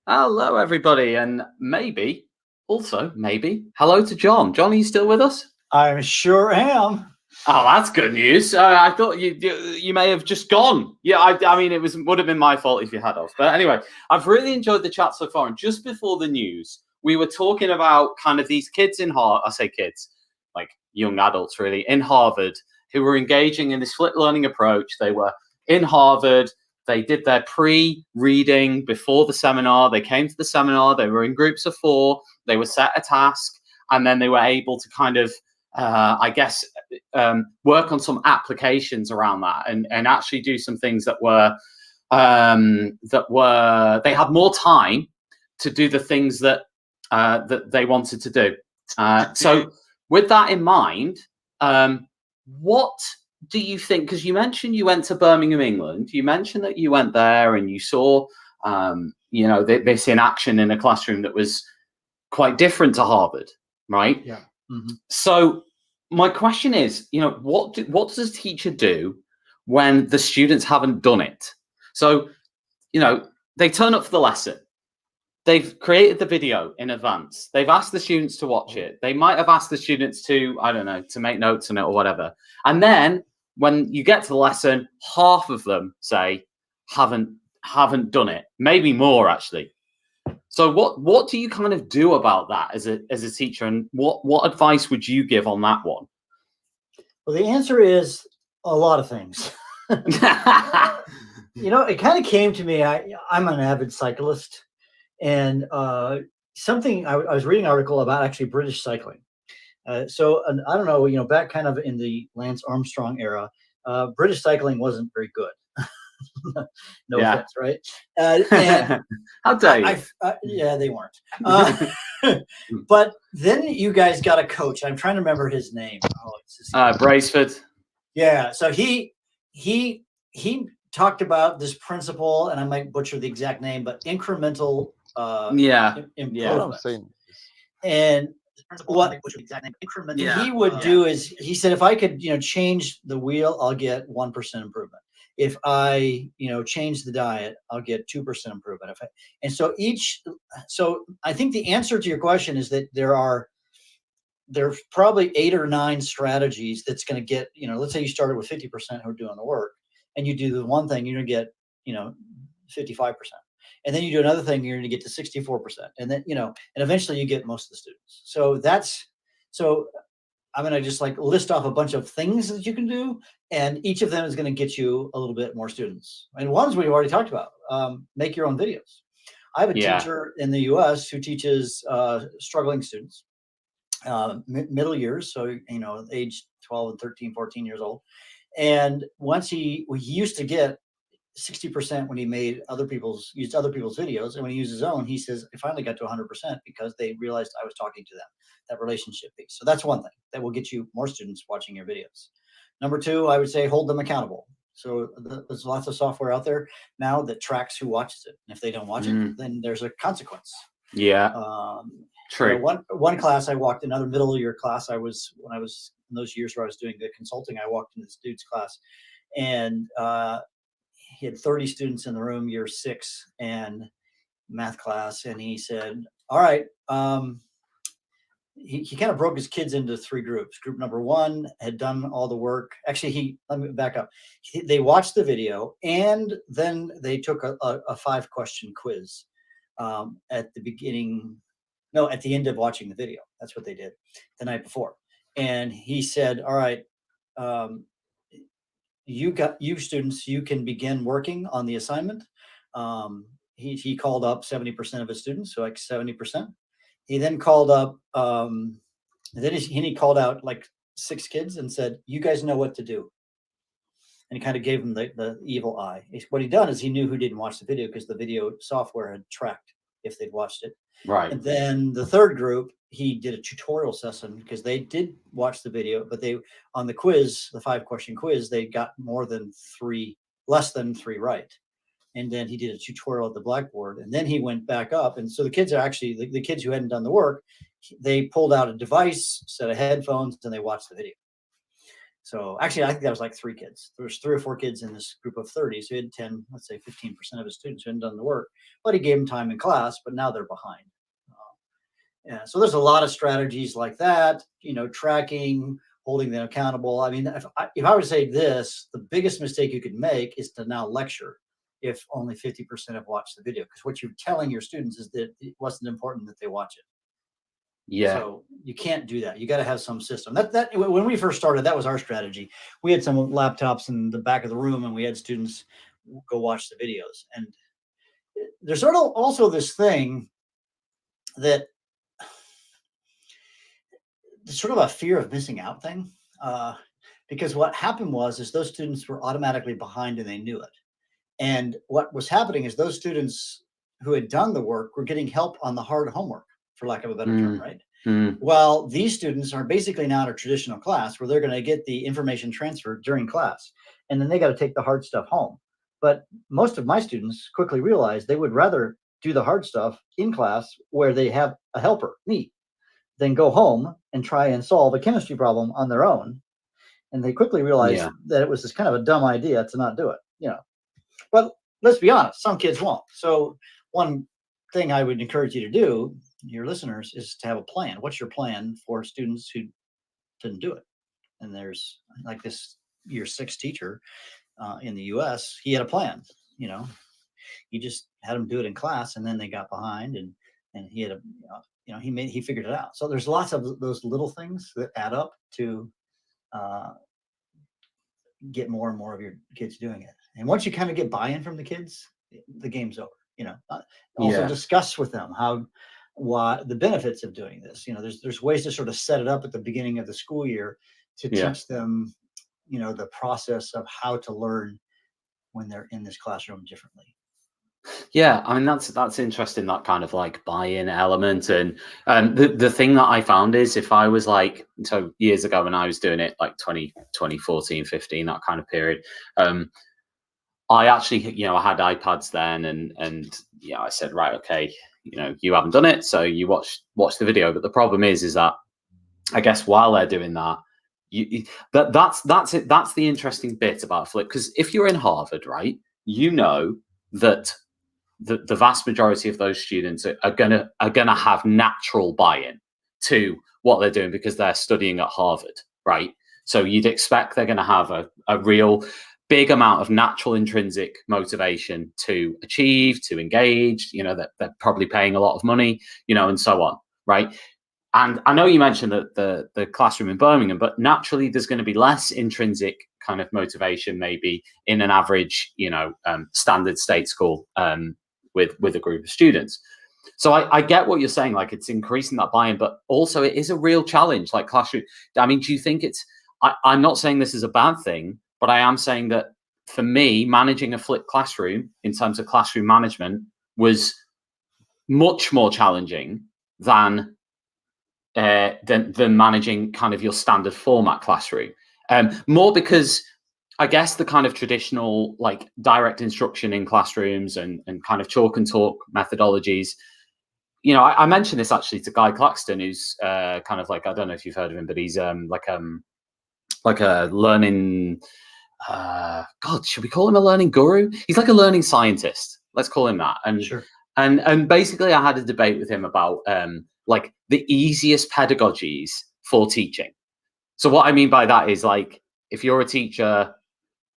Hello, everybody. And maybe, hello to John. John, are you still with us? I sure am. Oh, that's good news. I thought you may have just gone. Yeah, I mean, would have been my fault if you had off. But anyway, I've really enjoyed the chat so far. And just before the news, we were talking about kind of these kids in Harvard. I say kids, like young adults, really, in Harvard, who were engaging in this flipped learning approach. They were in Harvard. They did their pre-reading before the seminar. They came to the seminar. They were in groups of 4. They were set a task, and then they were able to kind of work on some applications around that and actually do some things that were they had more time to do the things that they wanted to do. So with that in mind, what do you think? Because you mentioned you went to Birmingham, England. You mentioned that you went there and you saw this in action in a classroom that was quite different to Harvard, right? Yeah. Mm-hmm. So my question is, what does a teacher do when the students haven't done it? So, they turn up for the lesson. They've created the video in advance. They've asked the students to watch it. They might have asked the students to, to make notes on it or whatever. And then when you get to the lesson, half of them say haven't done it, maybe more actually. So what do you kind of do about that as a teacher, and what advice would you give on that one? Well, the answer is a lot of things. It kind of came to me. I'm an avid cyclist, and I was reading an article about actually British cycling. I don't know, back kind of in the Lance Armstrong era, British cycling wasn't very good. No offense, right? And how dare you? Yeah, they weren't. But then you guys got a coach. I'm trying to remember his name. Braceford. Yeah. So he talked about this principle, and I might butcher the exact name, but incremental improvement. And what he would do is he said, if I could, change the wheel, I'll get 1% improvement. If I, change the diet, I'll get 2% improvement. So I think the answer to your question is that there's probably 8 or 9 strategies that's going to get, let's say you started with 50% who are doing the work, and you do the one thing, you're going to get, 55%. And then you do another thing, you're going to get to 64%. And then, and eventually you get most of the students. So I'm going to just like list off a bunch of things that you can do. And each of them is going to get you a little bit more students. And ones we've already talked about, make your own videos. I have a teacher in the US who teaches struggling students, middle years. So, age 12 and 13, 14 years old. And he used to get 60% when he used other people's videos. And when he used his own, he says, I finally got to 100% because they realized I was talking to them, that relationship piece. So that's one thing that will get you more students watching your videos. Number two, I would say hold them accountable. So there's lots of software out there now that tracks who watches it. And if they don't watch it, then there's a consequence. Yeah. True. One class I walked, another middle year class, when I was in those years where I was doing the consulting, I walked into this dude's class, and he had 30 students in the room, year 6 and math class. And he said, all right, he kind of broke his kids into 3 groups. Group number 1 had done all the work. Actually, let me back up. They watched the video, and then they took a 5-question quiz at the end of watching the video. That's what they did the night before. And he said, all right, you students, you can begin working on the assignment. He called up 70% of his students, so like 70%. He then called up, he called out like 6 kids and said, you guys know what to do. And he kind of gave them the evil eye. What he'd done is he knew who didn't watch the video because the video software had tracked if they'd watched it. Right. And then the third group, he did a tutorial session because they did watch the video, but on the quiz, the 5-question quiz, they got less than 3 right. And then he did a tutorial at the blackboard, and then he went back up. And so the kids are actually, the kids who hadn't done the work, they pulled out a device, set of headphones, and they watched the video. So actually, I think that was like 3 kids. There was 3 or 4 kids in this group of 30. So he had 10, let's say 15% of his students who hadn't done the work, but he gave them time in class, but now they're behind. So there's a lot of strategies like that, tracking, holding them accountable. I mean, if I were to say this, the biggest mistake you could make is to now lecture if only 50% have watched the video, because what you're telling your students is that it wasn't important that they watch it. Yeah. So you can't do that. You got to have some system. That when we first started, that was our strategy. We had some laptops in the back of the room, and we had students go watch the videos. And there's sort of also this thing that it's sort of a fear of missing out thing, because what happened is those students were automatically behind and they knew it. And what was happening is those students who had done the work were getting help on the hard homework, for lack of a better term, right? Well, these students are basically now in a traditional class where they're going to get the information transferred during class, and then they got to take the hard stuff home. But most of my students quickly realized they would rather do the hard stuff in class where they have a helper, me, than go home and try and solve a chemistry problem on their own. And they quickly realized that it was this kind of a dumb idea to not do it, But let's be honest, some kids won't. So one thing I would encourage you to do, your listeners, is to have a plan. What's your plan for students who didn't do it? And there's like this year 6 teacher in the US, he had a plan, he just had them do it in class, and then they got behind, and he had he figured it out. So there's lots of those little things that add up to get more and more of your kids doing it. And once you kind of get buy-in from the kids, the game's over. Also discuss with them why the benefits of doing this. There's ways to sort of set it up at the beginning of the school year to teach them, the process of how to learn when they're in this classroom differently. Yeah, I mean, that's interesting, that kind of like buy-in element. And the thing that I found is, if I was like, so years ago when I was doing it, like 2014, 15, that kind of period, I actually, I had iPads then, and I said, right, okay, you haven't done it, so you watch the video. But the problem is that I guess while they're doing that, that's it. That's the interesting bit about Flip, because if you're in Harvard, right, that the vast majority of those students are gonna have natural buy-in to what they're doing because they're studying at Harvard, right? So you'd expect they're gonna have a real big amount of natural intrinsic motivation to achieve, to engage, that they're probably paying a lot of money, and so on, right? And I know you mentioned that the classroom in Birmingham, but naturally there's going to be less intrinsic kind of motivation maybe in an average, standard state school with a group of students. So I get what you're saying, like it's increasing that buy-in, but also it is a real challenge, like classroom. I mean, do you think I'm not saying this is a bad thing, but I am saying that for me, managing a flipped classroom in terms of classroom management was much more challenging than managing kind of your standard format classroom. More because I guess the kind of traditional like direct instruction in classrooms and kind of chalk and talk methodologies, I mentioned this actually to Guy Claxton, who's kind of like, I don't know if you've heard of him, but he's like a learning, God, should we call him a learning guru? He's like a learning scientist. Let's call him that. And Sure. And basically I had a debate with him about like the easiest pedagogies for teaching. So what I mean by that is, like, if you're a teacher,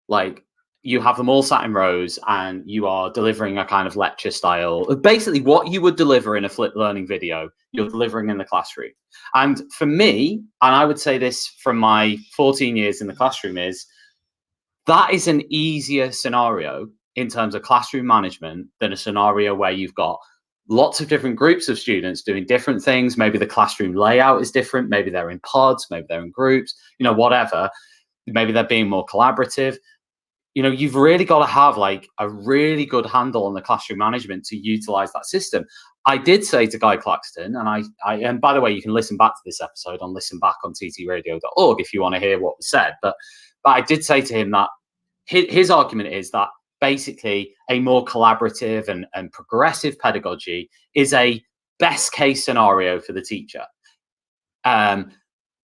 like you have them all sat in rows and you are delivering a kind of lecture style, basically what you would deliver in a flipped learning video, you're delivering in the classroom. And for me, and I would say this from my 14 years in the classroom, is that is an easier scenario in terms of classroom management than a scenario where you've got lots of different groups of students doing different things. Maybe the classroom layout is different. Maybe they're in pods, maybe they're in groups, whatever. Maybe they're being more collaborative. You've really got to have like a really good handle on the classroom management to utilize that system. I did say to Guy Claxton, and by the way, you can listen back to this episode on Listen Back on ttradio.org if you want to hear what was said. But I did say to him that his argument is that basically a more collaborative and progressive pedagogy is a best case scenario for the teacher.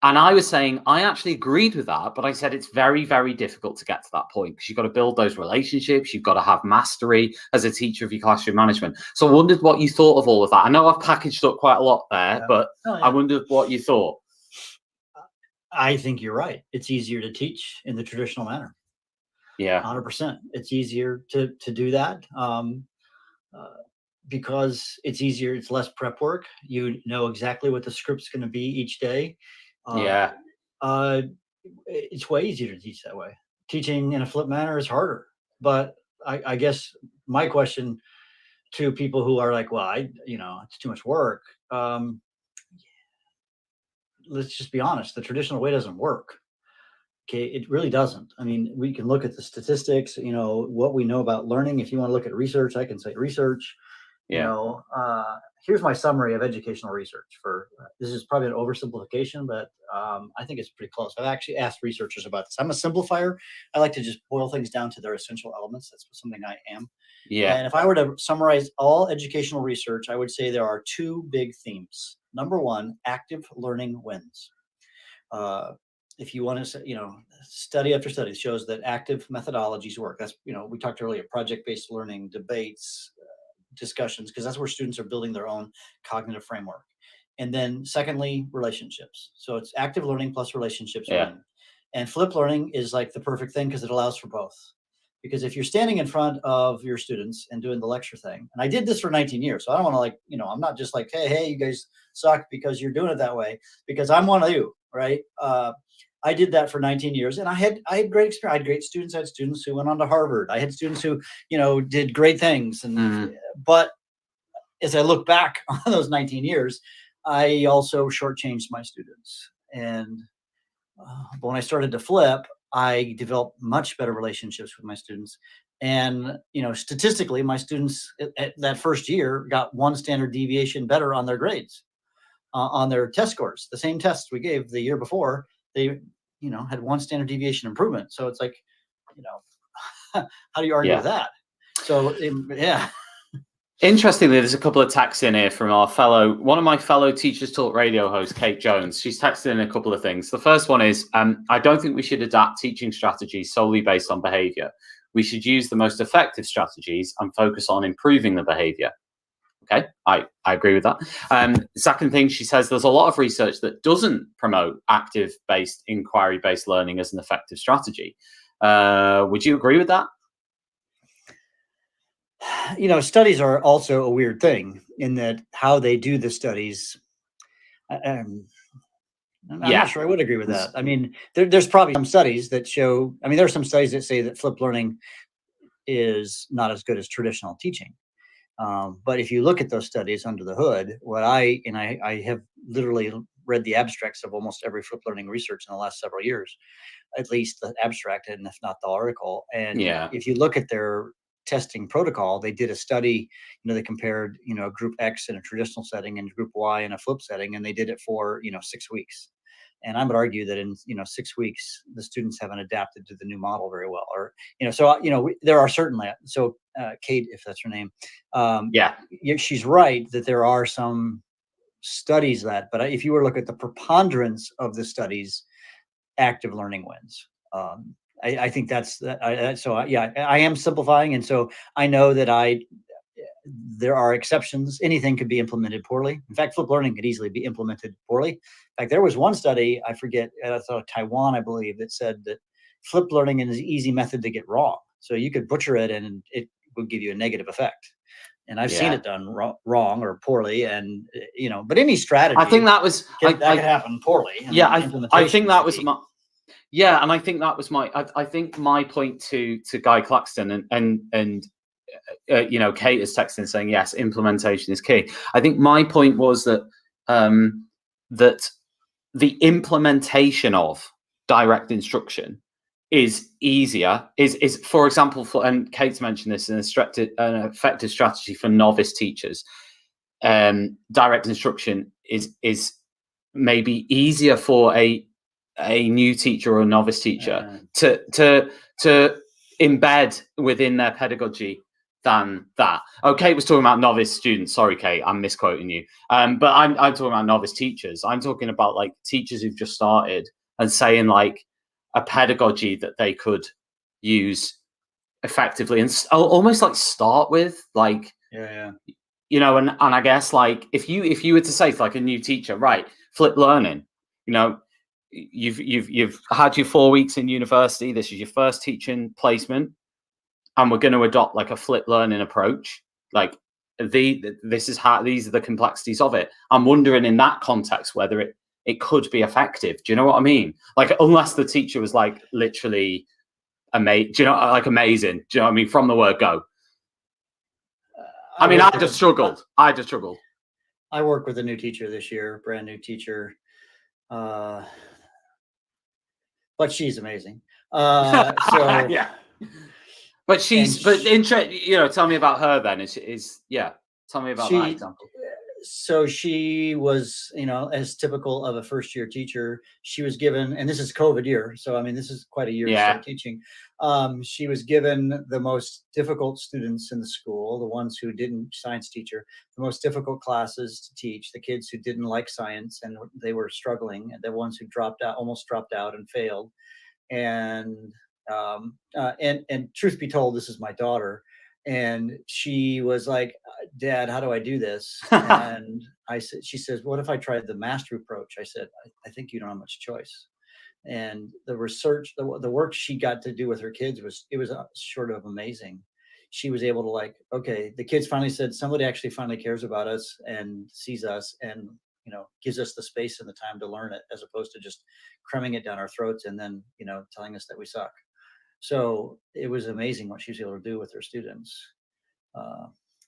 And I was saying, I actually agreed with that, but I said it's very, very difficult to get to that point because you've got to build those relationships. You've got to have mastery as a teacher of your classroom management. So I wondered what you thought of all of that. I know I've packaged up quite a lot there, but I wondered what you thought. I think you're right. It's easier to teach in the traditional manner. Yeah, 100%. It's easier to do that because it's easier. It's less prep work. You know exactly what the script's going to be each day. It's way easier to teach that way. Teaching in a flipped manner is harder. But I guess my question to people who are like, well, it's too much work. Let's just be honest. The traditional way doesn't work. Okay, it really doesn't. I mean, we can look at the statistics, what we know about learning. If you want to look at research, I can say research. Here's my summary of educational research this is probably an oversimplification, but I think it's pretty close. I've actually asked researchers about this. I'm a simplifier. I like to just boil things down to their essential elements. That's something I am. Yeah. And if I were to summarize all educational research, I would say there are two big themes. Number one, active learning wins. If you want to, study after study shows that active methodologies work. That's, we talked earlier, project-based learning, debates, discussions, because that's where students are building their own cognitive framework. And then secondly, relationships. So it's active learning plus relationships. Yeah. And flipped learning is like the perfect thing because it allows for both. Because if you're standing in front of your students and doing the lecture thing, and I did this for 19 years, so I don't want to I'm not just like, hey, you guys suck because you're doing it that way, because I'm one of you, right? I did that for 19 years and I had great experience. I had great students. I had students who went on to Harvard. I had students who, did great things. But as I look back on those 19 years, I also shortchanged my students. And when I started to flip, I developed much better relationships with my students. And, statistically, my students at that first year got 1 standard deviation better on their grades, on their test scores. The same tests we gave the year before, they, had 1 standard deviation improvement. So it's like, how do you argue with that? So, Interestingly, there's a couple of texts in here from one of my fellow Teachers Talk Radio hosts, Kate Jones. She's texted in a couple of things. The first one is, I don't think we should adapt teaching strategies solely based on behavior. We should use the most effective strategies and focus on improving the behavior. Okay, I agree with that. The second thing she says, there's a lot of research that doesn't promote active-based, inquiry-based learning as an effective strategy. Would you agree with that? Studies are also a weird thing in that how they do the studies. I'm not sure I would agree with that. I mean, there's probably some studies that show. I mean, there are some studies that say that flipped learning is not as good as traditional teaching. But if you look at those studies under the hood, I have literally read the abstracts of almost every flipped learning research in the last several years, at least the abstract, and if not the article. And if you look at their testing protocol, they did a study, they compared, group X in a traditional setting and group Y in a flip setting, and they did it for, 6 weeks. And I would argue that in 6 weeks, the students haven't adapted to the new model very well, or there are certainly. So Kate, if that's her name, she's right that there are some studies but if you were to look at the preponderance of the studies, active learning wins. I think that's I am simplifying, and so I know that there are exceptions. Anything could be implemented poorly. In fact, flipped learning could easily be implemented poorly. In fact, there was one study, I forget, Taiwan, I believe, that said that flipped learning is an easy method to get wrong. So you could butcher it and it would give you a negative effect. And I've seen it done wrong or poorly, and but any strategy. I think that was that could happen poorly. I think that was my. Yeah, and I think that was my. I think my point to Guy Claxton and Kate is texting saying yes, implementation is key. I think my point was that that the implementation of direct instruction is easier. Is for example, and Kate mentioned this, an effective strategy for novice teachers. Direct instruction is maybe easier for a new teacher or a novice teacher to embed within their pedagogy than that. Kate was talking about novice students. Sorry, Kate, I'm misquoting you. But I'm talking about novice teachers. I'm talking about like teachers who've just started and saying like a pedagogy that they could use effectively and almost like start with like and I guess like if you were to say to like a new teacher, right, flip learning, you've had your 4 weeks in university, this is your first teaching placement, and we're going to adopt like a flip learning approach, like these are the complexities of it. I'm wondering in that context whether it could be effective. Do you know what I mean? Like, unless the teacher was like literally amazing. Do you know, like amazing? Do you know what I mean? From the word go. I just struggled. I work with a new teacher this year, brand new teacher. But she's amazing. Yeah. But tell me about her then. Tell me about that example. So she was, as typical of a first year teacher, she was given, and this is COVID year, so I mean, this is quite a year to start teaching. She was given the most difficult students in the school, the ones who didn't, science teacher, the most difficult classes to teach, the kids who didn't like science and they were struggling, and the ones who almost dropped out and failed. And truth be told, this is my daughter. And she was like, Dad, how do I do this? And she says, what if I tried the mastery approach? I said, I think you don't have much choice. And the research, the work she got to do with her kids was sort of amazing. She was able to okay, the kids finally said, somebody actually finally cares about us and sees us and, gives us the space and the time to learn it, as opposed to just cramming it down our throats and then, telling us that we suck. So it was amazing what she was able to do with her students.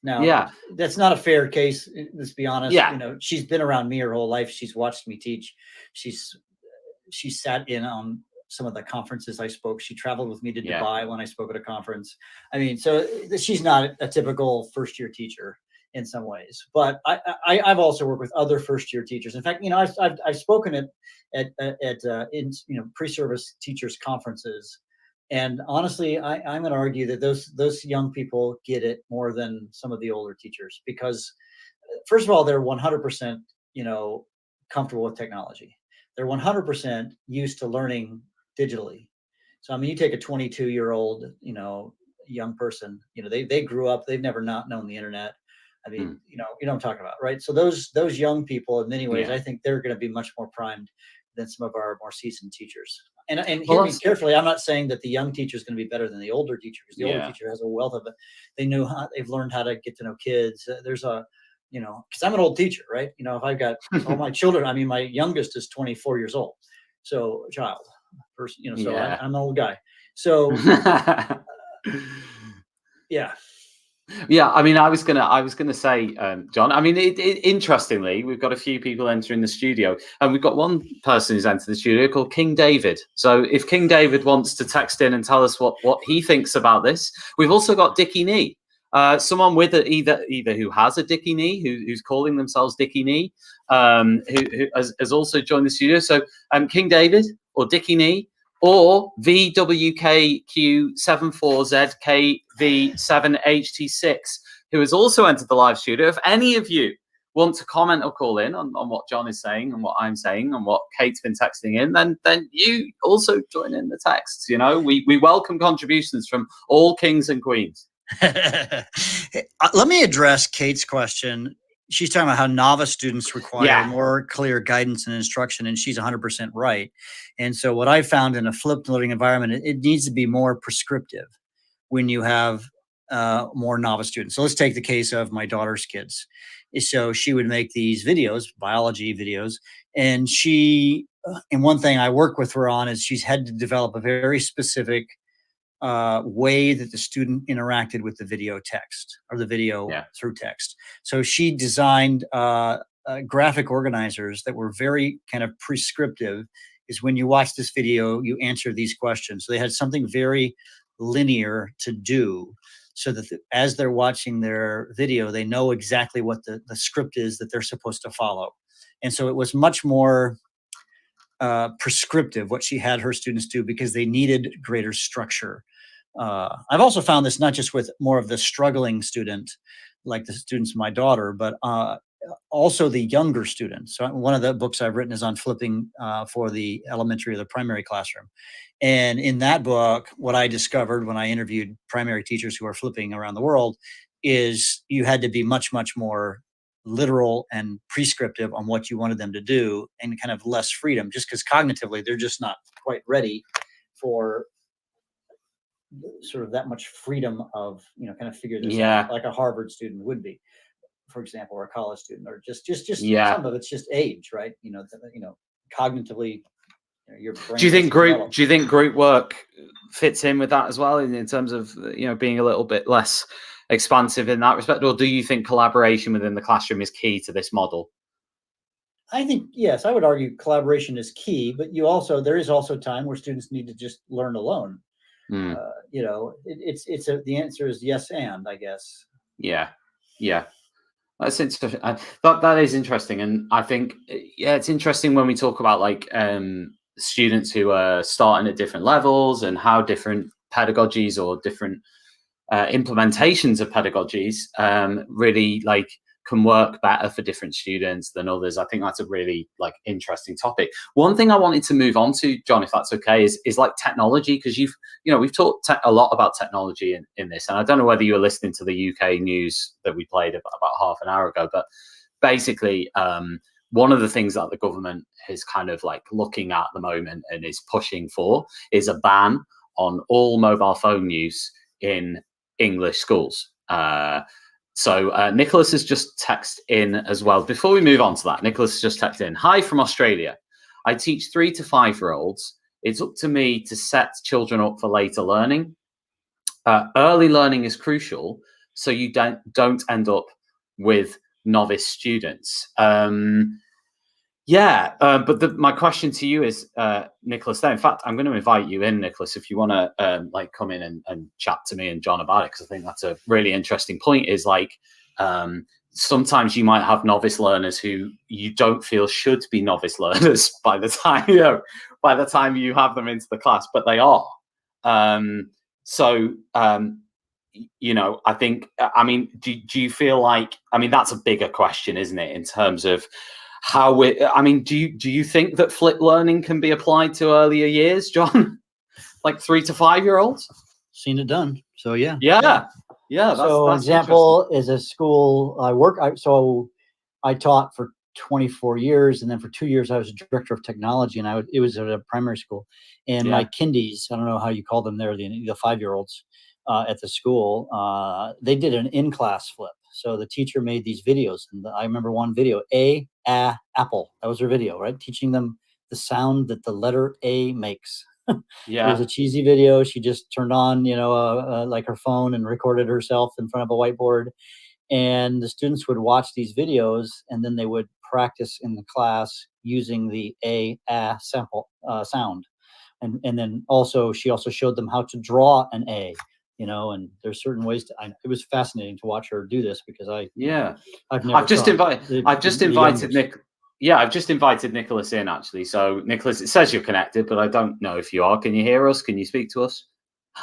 Now, that's not a fair case. Let's be honest. She's been around me her whole life. She's watched me teach. She sat in on some of the conferences I spoke. She traveled with me to Dubai when I spoke at a conference. I mean, so she's not a typical first year teacher in some ways, but I've also worked with other first year teachers. In fact, I've spoken at pre-service teachers conferences. And honestly, I'm going to argue that those young people get it more than some of the older teachers, because first of all, they're 100%, comfortable with technology. They're 100% used to learning digitally. So, I mean, you take a 22-year-old, young person, they grew up, they've never not known the internet. I mean, you know what I'm talking about, right? So those young people, in many ways, I think they're going to be much more primed than some of our more seasoned teachers. And Well, hear me that's- carefully. I'm not saying that the young teacher is going to be better than the older teacher, because the older Yeah. teacher has a wealth of it. They've learned how to get to know kids. There's a, because I'm an old teacher, right? If I've got all my children, I mean, my youngest is 24 years old. So person, so Yeah. I'm an old guy. So yeah. Yeah, I mean, I was gonna say, John. I mean, interestingly, we've got a few people entering the studio, and we've got one person who's entered the studio called King David. So, if King David wants to text in and tell us what he thinks about this, we've also got Dickie Nee, someone with either who has a Dickie Nee, who's calling themselves Dickie Nee, who has also joined the studio. So, King David or Dickie Nee, or VWKQ74ZKV7HT6, who has also entered the live studio. If any of you want to comment or call in on what John is saying and what I'm saying and what Kate's been texting in, then you also join in the texts. We welcome contributions from all kings and queens. Let me address Kate's question. She's talking about how novice students require more clear guidance and instruction, and she's 100% right. And so what I found in a flipped learning environment, it needs to be more prescriptive when you have more novice students. So let's take the case of my daughter's kids. So she would make these videos, biology videos, and one thing I work with her on is she's had to develop a very specific way that the student interacted with the video text or the video through text. So she designed graphic organizers that were very kind of prescriptive. Is when you watch this video, you answer these questions. So they had something very linear to do, so that as they're watching their video, they know exactly what the script is that they're supposed to follow. And so it was much more prescriptive what she had her students do, because they needed greater structure. I've also found this not just with more of the struggling student, like the students of my daughter, but also the younger students. So one of the books I've written is on flipping for the elementary or the primary classroom. And in that book, what I discovered when I interviewed primary teachers who are flipping around the world is you had to be much, much more literal and prescriptive on what you wanted them to do, and kind of less freedom, just because cognitively they're just not quite ready for sort of that much freedom of kind of figure this out, like a Harvard student would be, for example, or a college student, or just some of it's just age, right? Cognitively, your brain. Do you think group work fits in with that as well, in terms of being a little bit less expansive in that respect, or do you think collaboration within the classroom is key to this model? I think yes, I would argue collaboration is key, but there is also time where students need to just learn alone. The answer is yes, and I guess. Yeah. That's interesting. That is interesting, and I think it's interesting when we talk about students who are starting at different levels and how different pedagogies or different implementations of pedagogies really can work better for different students than others. I think that's a really interesting topic. One thing I wanted to move on to, John, if that's okay, is technology, because we've talked a lot about technology in this, and I don't know whether you were listening to the UK news that we played about half an hour ago, but basically one of the things that the government is kind of looking at the moment and is pushing for is a ban on all mobile phone use in English schools. So Nicholas has just texted in as well. Before we move on to that, Nicholas has just texted in. Hi from Australia. I teach 3 to 5-year-olds. It's up to me to set children up for later learning. Early learning is crucial, so you don't end up with novice students. But my question to you is, Nicholas, in fact, I'm going to invite you in, Nicholas, if you want to come in and chat to me and John about it, because I think that's a really interesting point, is sometimes you might have novice learners who you don't feel should be novice learners by the time you have them into the class, but they are. I think, do you feel that's a bigger question, isn't it, in terms of how do you think that flipped learning can be applied to earlier years, John? 3 to 5-year-olds? Seen it done. So yeah. That's example is a school I taught for 24 years, and then for 2 years I was a director of technology, and it was at a primary school, and my kindies, I don't know how you call them there, the 5-year-olds at the school, they did an in-class flip. So the teacher made these videos, and I remember one video, apple. That was her video, right? Teaching them the sound that the letter A makes. It was a cheesy video. She just turned on, like her phone and recorded herself in front of a whiteboard. And the students would watch these videos, and then they would practice in the class using the sample sound. And then she also showed them how to draw an A, and there's certain ways it was fascinating to watch her do this, because I've just invited Nick. Yeah, I've just invited Nicholas in, actually. So Nicholas, it says you're connected, but I don't know if you are. Can you hear us? Can you speak to us?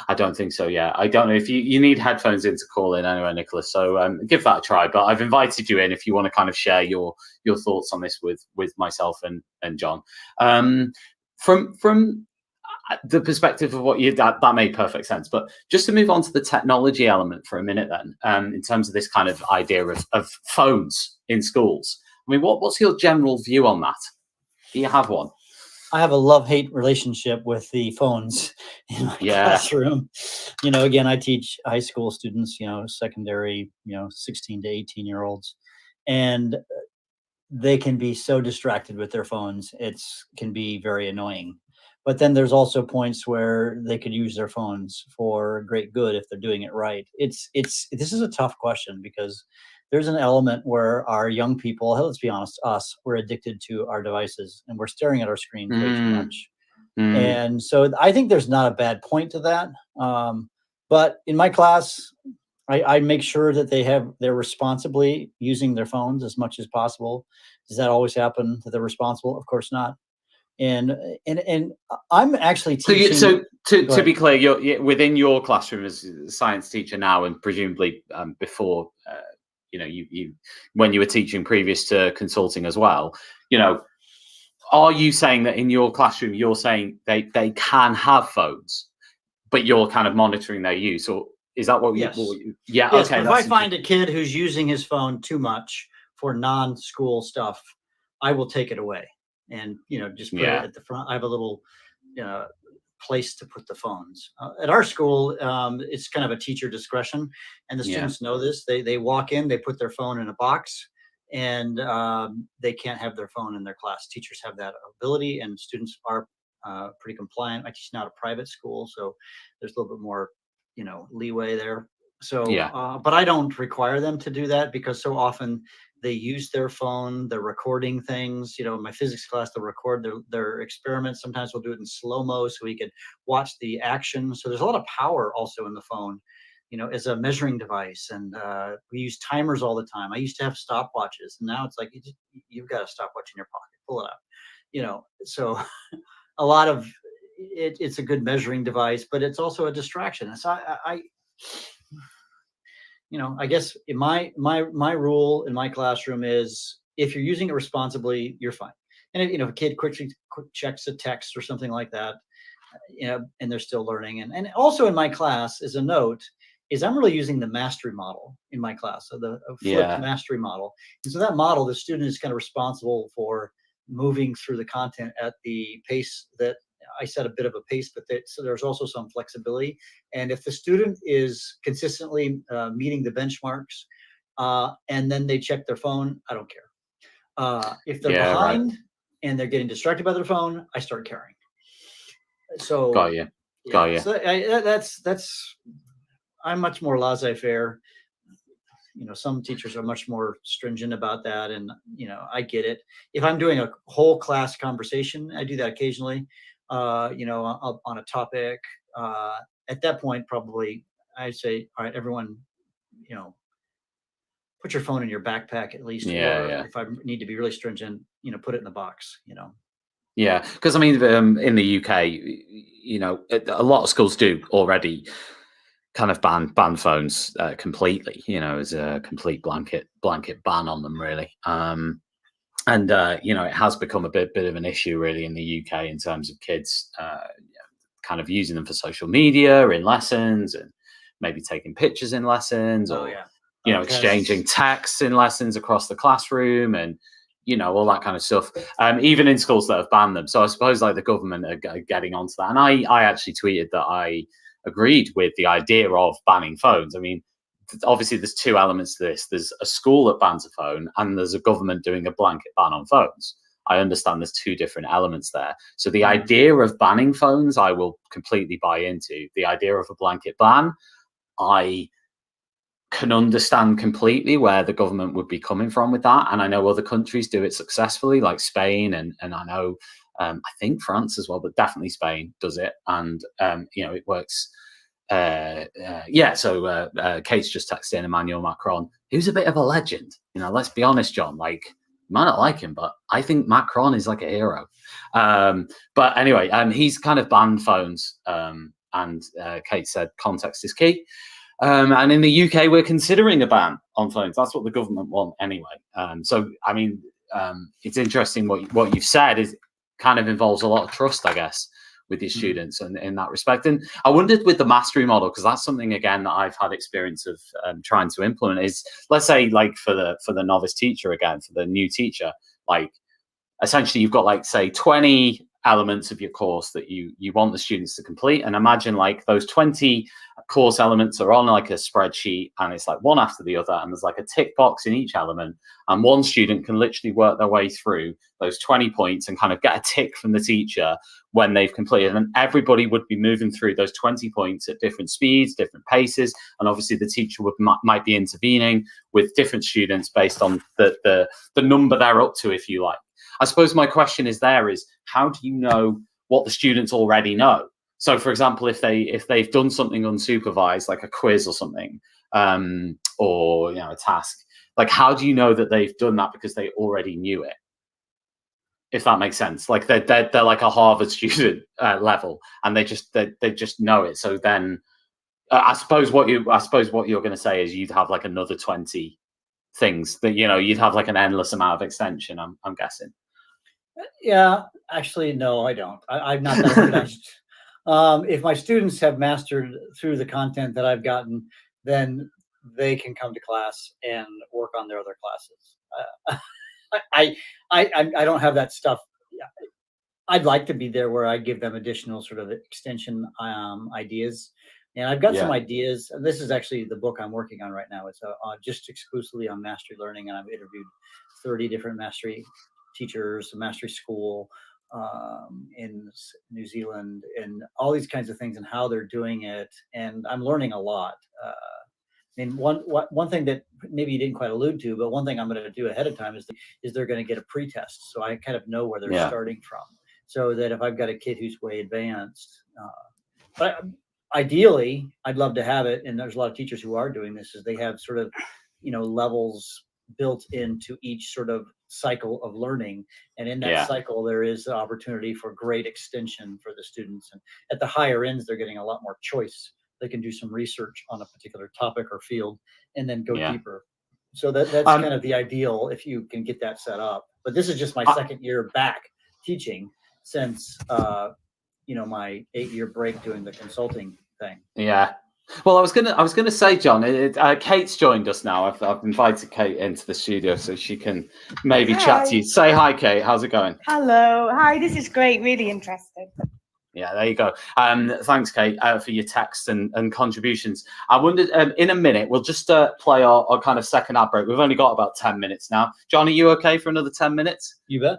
I don't think so. Yeah, I don't know if you need headphones in to call in anyway, Nicholas. So give that a try. But I've invited you in if you want to kind of share your thoughts on this with myself and John. From the perspective of what that made perfect sense. But just to move on to the technology element for a minute, then, in terms of this kind of idea of phones in schools. I mean, what's your general view on that? Do you have one? I have a love-hate relationship with the phones in my classroom. Again, I teach high school students, secondary, 16 to 18-year-olds, and they can be so distracted with their phones. It can be very annoying. But then there's also points where they could use their phones for great good if they're doing it right. This is a tough question, because there's an element where our young people, let's be honest, we're addicted to our devices, and we're staring at our screens way too much. And so I think there's not a bad point to that. But in my class, I make sure that they're responsibly using their phones as much as possible. Does that always happen that they're responsible? Of course not. And I'm actually teaching. So to be clear, you're within your classroom as a science teacher now, and presumably before, you when you were teaching previous to consulting as well, are you saying that in your classroom you're saying they can have phones, but you're kind of monitoring their use, or is that what? Yes. Yes, okay. If I find a kid who's using his phone too much for non-school stuff, I will take it away and just put it at the front. I have a little place to put the phones. At our school, it's kind of a teacher discretion, and the students know this. They walk in, they put their phone in a box, and they can't have their phone in their class. Teachers have that ability, and students are pretty compliant. I teach now at a private school, so there's a little bit more, leeway there. So, but I don't require them to do that, because so often they use their phone, they're recording things. In my physics class, they'll record their experiments. Sometimes we'll do it in slow-mo so we could watch the action. So there's a lot of power also in the phone, as a measuring device. And we use timers all the time. I used to have stopwatches, and now it's like, you've got a stopwatch in your pocket, pull it out, so a lot of it's a good measuring device, but it's also a distraction. So I guess my rule in my classroom is, if you're using it responsibly, you're fine. And if a kid quick checks a text or something like that, and they're still learning. And also in my class, as a note, is I'm really using the mastery model in my class, so the flipped mastery model. And so that model, the student is kind of responsible for moving through the content at the pace that I set a bit of a pace, but so there's also some flexibility. And if the student is consistently meeting the benchmarks, and then they check their phone, I don't care. If they're behind and they're getting distracted by their phone, I start caring. So got you. So that's I'm much more laissez-faire. Some teachers are much more stringent about that, and I get it. If I'm doing a whole class conversation, I do that occasionally. On a topic, at that point, probably I say, all right, everyone, put your phone in your backpack at least. If I need to be really stringent, put it in the box, Yeah, because I mean, in the UK, a lot of schools do already kind of ban phones completely, as a complete blanket ban on them, really. And it has become a bit of an issue really in the UK in terms of kids kind of using them for social media in lessons, and maybe taking pictures in lessons, or exchanging texts in lessons across the classroom. And all that kind of stuff, even in schools that have banned them. So I suppose like the government are getting onto that. And I actually tweeted that I agreed with the idea of banning phones. I mean, obviously there's two elements to this. There's a school that bans a phone, and there's a government doing a blanket ban on phones. I understand there's two different elements there. So the idea of banning phones, I will completely buy into. The idea of a blanket ban, I can understand completely where the government would be coming from with that. And I know other countries do it successfully, like Spain, and I know, I think France as well, but definitely Spain does it. And, it works. So Kate's just texted in Emmanuel Macron, who's a bit of a legend. Let's be honest, John, like, you might not like him, but I think Macron is like a hero. But anyway, he's kind of banned phones. And Kate said context is key. And in the UK, we're considering a ban on phones. That's what the government want anyway. So, I mean, it's interesting what you've said is kind of involves a lot of trust, I guess, with your students and in that respect. And I wondered with the mastery model, because that's something, again, that I've had experience of trying to implement is, let's say, like for the novice teacher, again, for the new teacher, like essentially you've got like, say, 20 elements of your course that you want the students to complete, and imagine like those 20 course elements are on like a spreadsheet, and it's like one after the other, and there's like a tick box in each element, and one student can literally work their way through those 20 points and kind of get a tick from the teacher when they've completed, and everybody would be moving through those 20 points at different speeds, different paces, and obviously the teacher might be intervening with different students based on the number they're up to, if you like. I suppose my question is how do you know what the students already know? So, for example, if they've done something unsupervised, like a quiz or something, or a task, like how do you know that they've done that because they already knew it? If that makes sense, like they're like a Harvard student level, and they just know it. So then, I suppose what you're going to say is you'd have like another 20 things that you'd have like an endless amount of extension. I'm guessing. Yeah, actually, no, I don't. I'm not that organized. If my students have mastered through the content that I've gotten, then they can come to class and work on their other classes. I don't have that stuff. I'd like to be there where I give them additional sort of extension ideas. And I've got some ideas. And this is actually the book I'm working on right now. It's just exclusively on mastery learning. And I've interviewed 30 different mastery teachers, mastery school in New Zealand, and all these kinds of things and how they're doing it. And I'm learning a lot. And one thing that maybe you didn't quite allude to, but one thing I'm going to do ahead of time is they're going to get a pretest. So I kind of know where they're starting from, so that if I've got a kid who's way advanced, but ideally I'd love to have it. And there's a lot of teachers who are doing this, is they have sort of, levels built into each sort of cycle of learning, and in that cycle there is the opportunity for great extension for the students. And at the higher ends, they're getting a lot more choice. They can do some research on a particular topic or field and then go deeper. So that's kind of the ideal, if you can get that set up. But this is just my second year back teaching since my 8-year break doing the consulting thing. Well, I was gonna say, John, Kate's joined us now. I've invited Kate into the studio so she can maybe chat to you. Say hi, Kate. How's it going? Hello. Hi. This is great. Really interesting. Yeah, there you go. Thanks, Kate, for your text and contributions. I wondered, in a minute, we'll just play our kind of second ad break. We've only got about 10 minutes now. John, are you okay for another 10 minutes? You bet.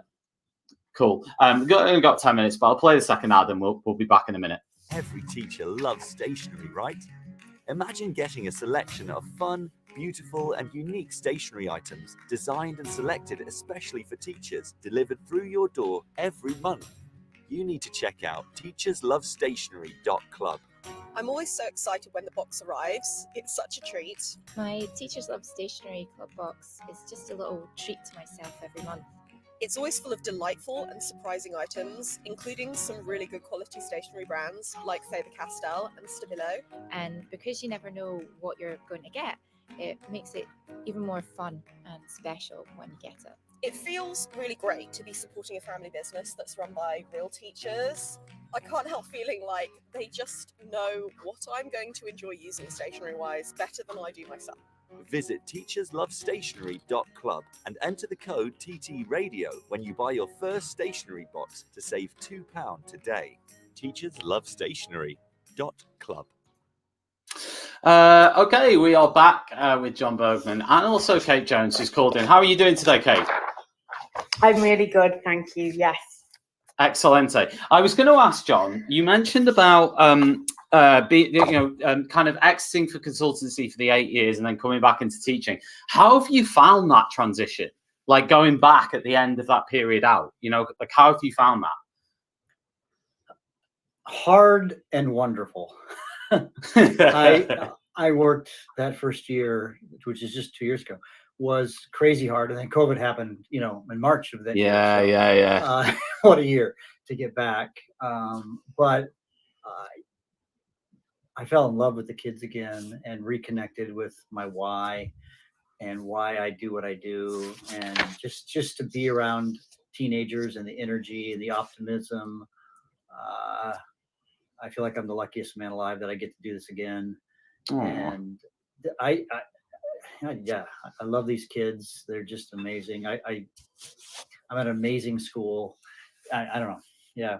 Cool. We've only got 10 minutes, but I'll play the second ad and we'll be back in a minute. Every teacher loves stationery, right? Imagine getting a selection of fun, beautiful, and unique stationery items designed and selected especially for teachers, delivered through your door every month. You need to check out teacherslovestationery.club. I'm always so excited when the box arrives. It's such a treat. My Teachers Love Stationery Club box is just a little treat to myself every month. It's always full of delightful and surprising items, including some really good quality stationery brands like Faber-Castell and Stabilo. And because you never know what you're going to get, it makes it even more fun and special when you get it. It feels really great to be supporting a family business that's run by real teachers. I can't help feeling like they just know what I'm going to enjoy using stationery-wise better than I do myself. Visit teacherslovestationery.club and enter the code TTRadio when you buy your first stationery box to save £2 today. teacherslovestationery.club. Okay, we are back with John Bergman and also Kate Jones, who's called in. How are you doing today, Kate? I'm really good, thank you. Yes. Excellente. I was going to ask John. You mentioned about kind of exiting for consultancy for the 8 years and then coming back into teaching. How have you found that transition? Like going back at the end of that period out, like how have you found that? Hard and wonderful. I worked that first year, which is just 2 years ago, was crazy hard, and then COVID happened, in March of that year. So, what a year to get back. But I fell in love with the kids again and reconnected with my why and why I do what I do, and just to be around teenagers and the energy and the optimism. I feel like I'm the luckiest man alive that I get to do this again. Aww. And I love these kids. They're just amazing. I'm at an amazing school. I don't know. Yeah.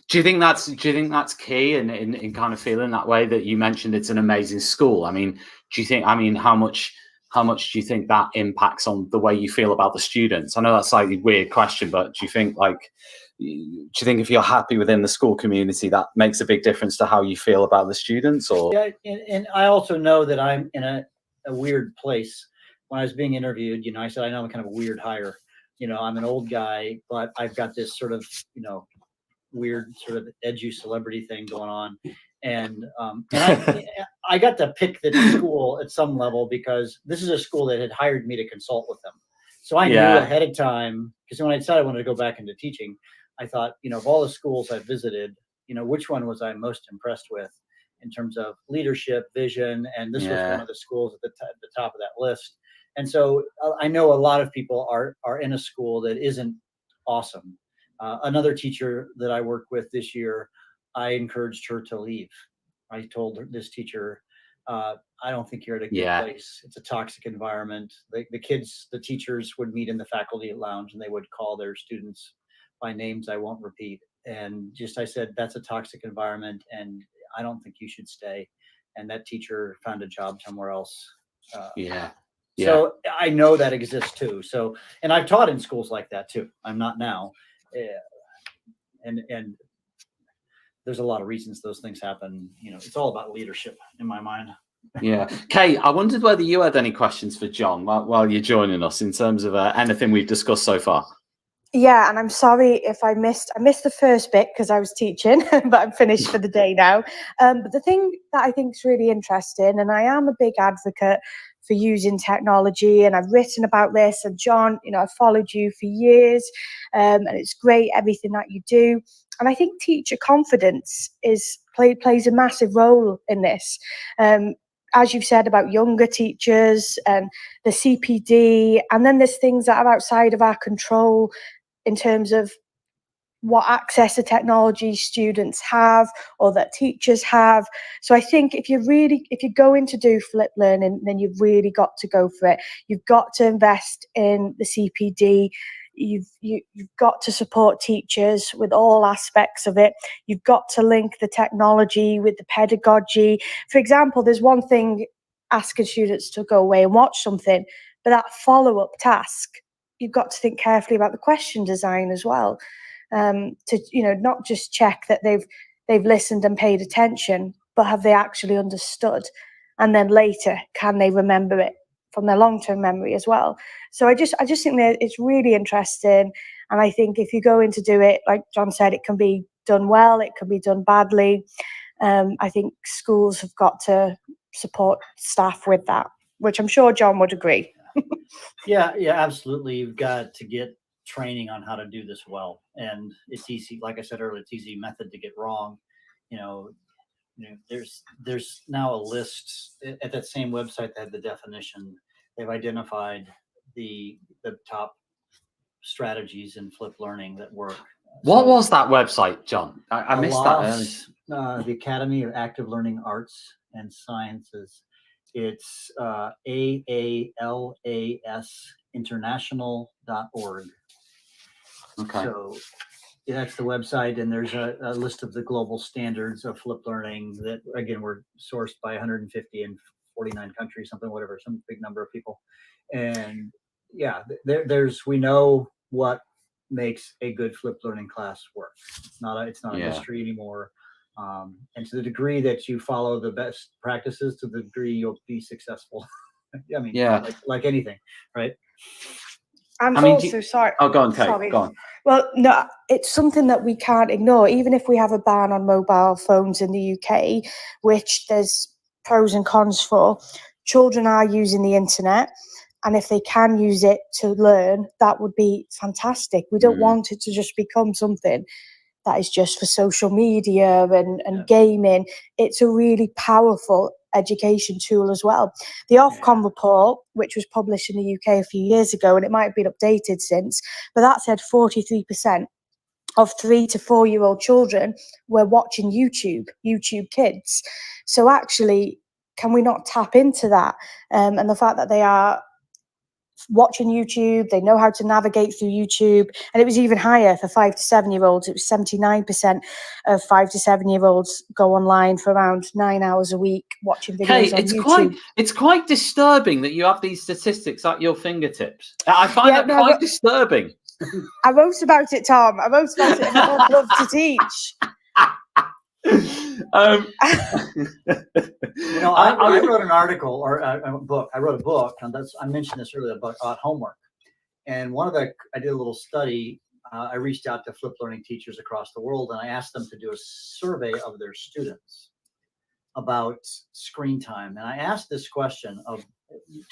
Do you think that's key in kind of feeling that way, that you mentioned it's an amazing school? I mean, how much do you think that impacts on the way you feel about the students? I know that's a slightly weird question, but do you think if you're happy within the school community, that makes a big difference to how you feel about the students? Or yeah, and I also know that I'm in a weird place. When I was being interviewed, I said I know I'm kind of a weird hire. I'm an old guy, but I've got this sort of weird sort of edgy celebrity thing going on, and I got to pick the school at some level because this is a school that had hired me to consult with them. So I knew ahead of time, because when I decided I wanted to go back into teaching, I thought, of all the schools I visited, which one was I most impressed with in terms of leadership, vision, and this was one of the schools at the top of that list. And so I know a lot of people are in a school that isn't awesome. Another teacher that I worked with this year, I encouraged her to leave. I told this teacher, I don't think you're at a good place. It's a toxic environment. The kids, the teachers would meet in the faculty lounge and they would call their students by names I won't repeat. And I said, that's a toxic environment and I don't think you should stay. And that teacher found a job somewhere else. So I know that exists too. So, and I've taught in schools like that too. I'm not now. And there's a lot of reasons those things happen. It's all about leadership in my mind. Yeah. Kate, I wondered whether you had any questions for John while you're joining us in terms of anything we've discussed so far. Yeah, and I'm sorry if I missed the first bit because I was teaching, but I'm finished for the day now. But the thing that I think is really interesting, and I am a big advocate for using technology, and I've written about this, and John, I've followed you for years, and it's great everything that you do. And I think teacher confidence plays a massive role in this. As you've said about younger teachers and the CPD, and then there's things that are outside of our control in terms of what access to technology students have or that teachers have. So I think if you're going to do flipped learning, then you've really got to go for it. You've got to invest in the CPD. You've got to support teachers with all aspects of it. You've got to link the technology with the pedagogy. For example, there's one thing asking students to go away and watch something, but that follow-up task, you've got to think carefully about the question design as well. To not just check that they've listened and paid attention, but have they actually understood? And then later, can they remember it from their long-term memory as well? So I just think that it's really interesting, and I think if you're going to do it, like John said, it can be done well, it can be done badly. I think schools have got to support staff with that, which I'm sure John would agree. Yeah, absolutely. You've got to get training on how to do this well, and it's easy. Like I said earlier, it's easy method to get wrong. There's now a list at that same website that had the definition. They've identified the top strategies in flipped learning that work. What was that website, John? I missed that. The Academy of Active Learning Arts and Sciences. It's AALAS international.org. Okay. So that's the website, and there's a list of the global standards of flipped learning that, again, were sourced by 150 in 49 countries, something, whatever, some big number of people. And yeah, we know what makes a good flipped learning class work. It's not a mystery anymore. And to the degree that you follow the best practices, to the degree you'll be successful. I mean, like anything, right? And I mean, also, sorry. Oh, go on, Kate. Sorry. Go on. Well, no, it's something that we can't ignore. Even if we have a ban on mobile phones in the UK, which there's pros and cons for, children are using the internet. And if they can use it to learn, that would be fantastic. We don't want it to just become something that is just for social media and gaming. It's a really powerful education tool as well. The Ofcom report, which was published in the UK a few years ago, and it might have been updated since, but that said 43% of 3 to 4 year old children were watching YouTube Kids. So actually, can we not tap into that? And the fact that they are watching YouTube, they know how to navigate through YouTube, and it was even higher for 5 to 7 year olds. It was 79% of 5 to 7 year olds go online for around 9 hours a week watching videos on YouTube. It's quite disturbing that you have these statistics at your fingertips. I find that quite disturbing. I wrote about it, Tom. I wrote about it in my book, Love to Teach. I wrote an article or a book. I wrote a book, and I mentioned this earlier about homework. And I did a little study. I reached out to flipped learning teachers across the world, and I asked them to do a survey of their students about screen time. And I asked this question of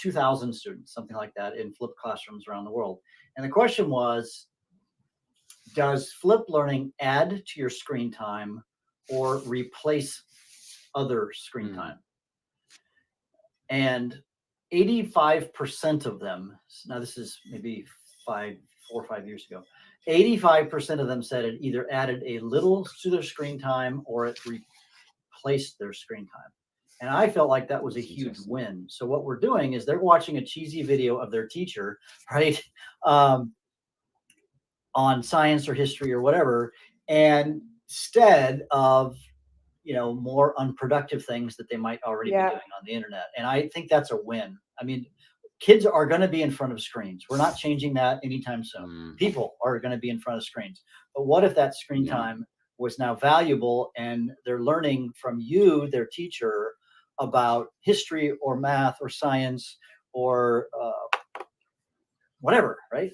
2,000 students, something like that, in flipped classrooms around the world. And the question was, does flipped learning add to your screen time or replace other screen time? And 85% of them, now this is maybe 4 or 5 years ago, 85% of them said it either added a little to their screen time or it replaced their screen time. And I felt like that was a huge win. So what we're doing is they're watching a cheesy video of their teacher, right, on science or history or whatever, and instead of more unproductive things that they might already be doing on the internet. And I think that's a win. I mean, kids are going to be in front of screens. We're not changing that anytime soon. People are going to be in front of screens. But what if that screen time was now valuable and they're learning from you, their teacher, about history or math or science or whatever, right?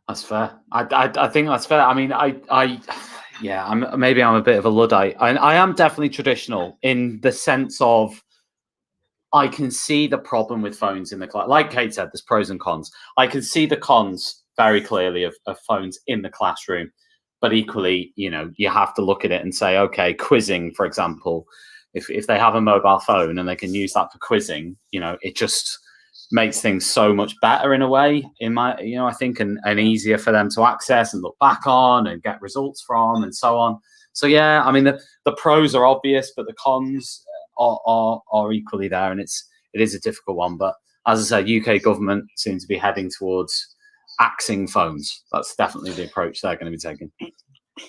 That's fair. I think that's fair. I mean, maybe I'm a bit of a Luddite. I am definitely traditional in the sense of I can see the problem with phones in the class. Like Kate said, there's pros and cons. I can see the cons very clearly of phones in the classroom, but equally, you have to look at it and say, okay, quizzing, for example, if they have a mobile phone and they can use that for quizzing, it just makes things so much better in a way, I think, and easier for them to access and look back on and get results from and so on. So yeah, I mean the pros are obvious, but the cons are equally there, and it is a difficult one. But as I said, UK government seems to be heading towards axing phones. That's definitely the approach they're going to be taking.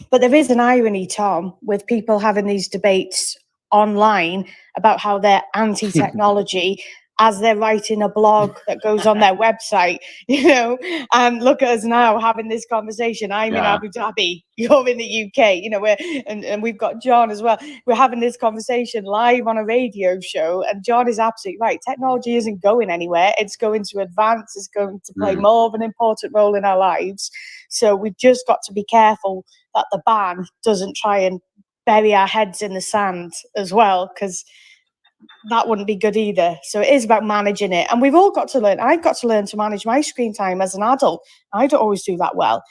But there is an irony, Tom, with people having these debates online about how they're anti-technology as they're writing a blog that goes on their website, and look at us now having this conversation. I'm in Abu Dhabi, you're in the UK, and we've got John as well. We're having this conversation live on a radio show, and John is absolutely right. Technology isn't going anywhere. It's going to advance. It's going to play more of an important role in our lives. So we've just got to be careful that the ban doesn't try and bury our heads in the sand as well, because that wouldn't be good either. So it is about managing it. And we've all got to learn. I've got to learn to manage my screen time as an adult. I don't always do that well.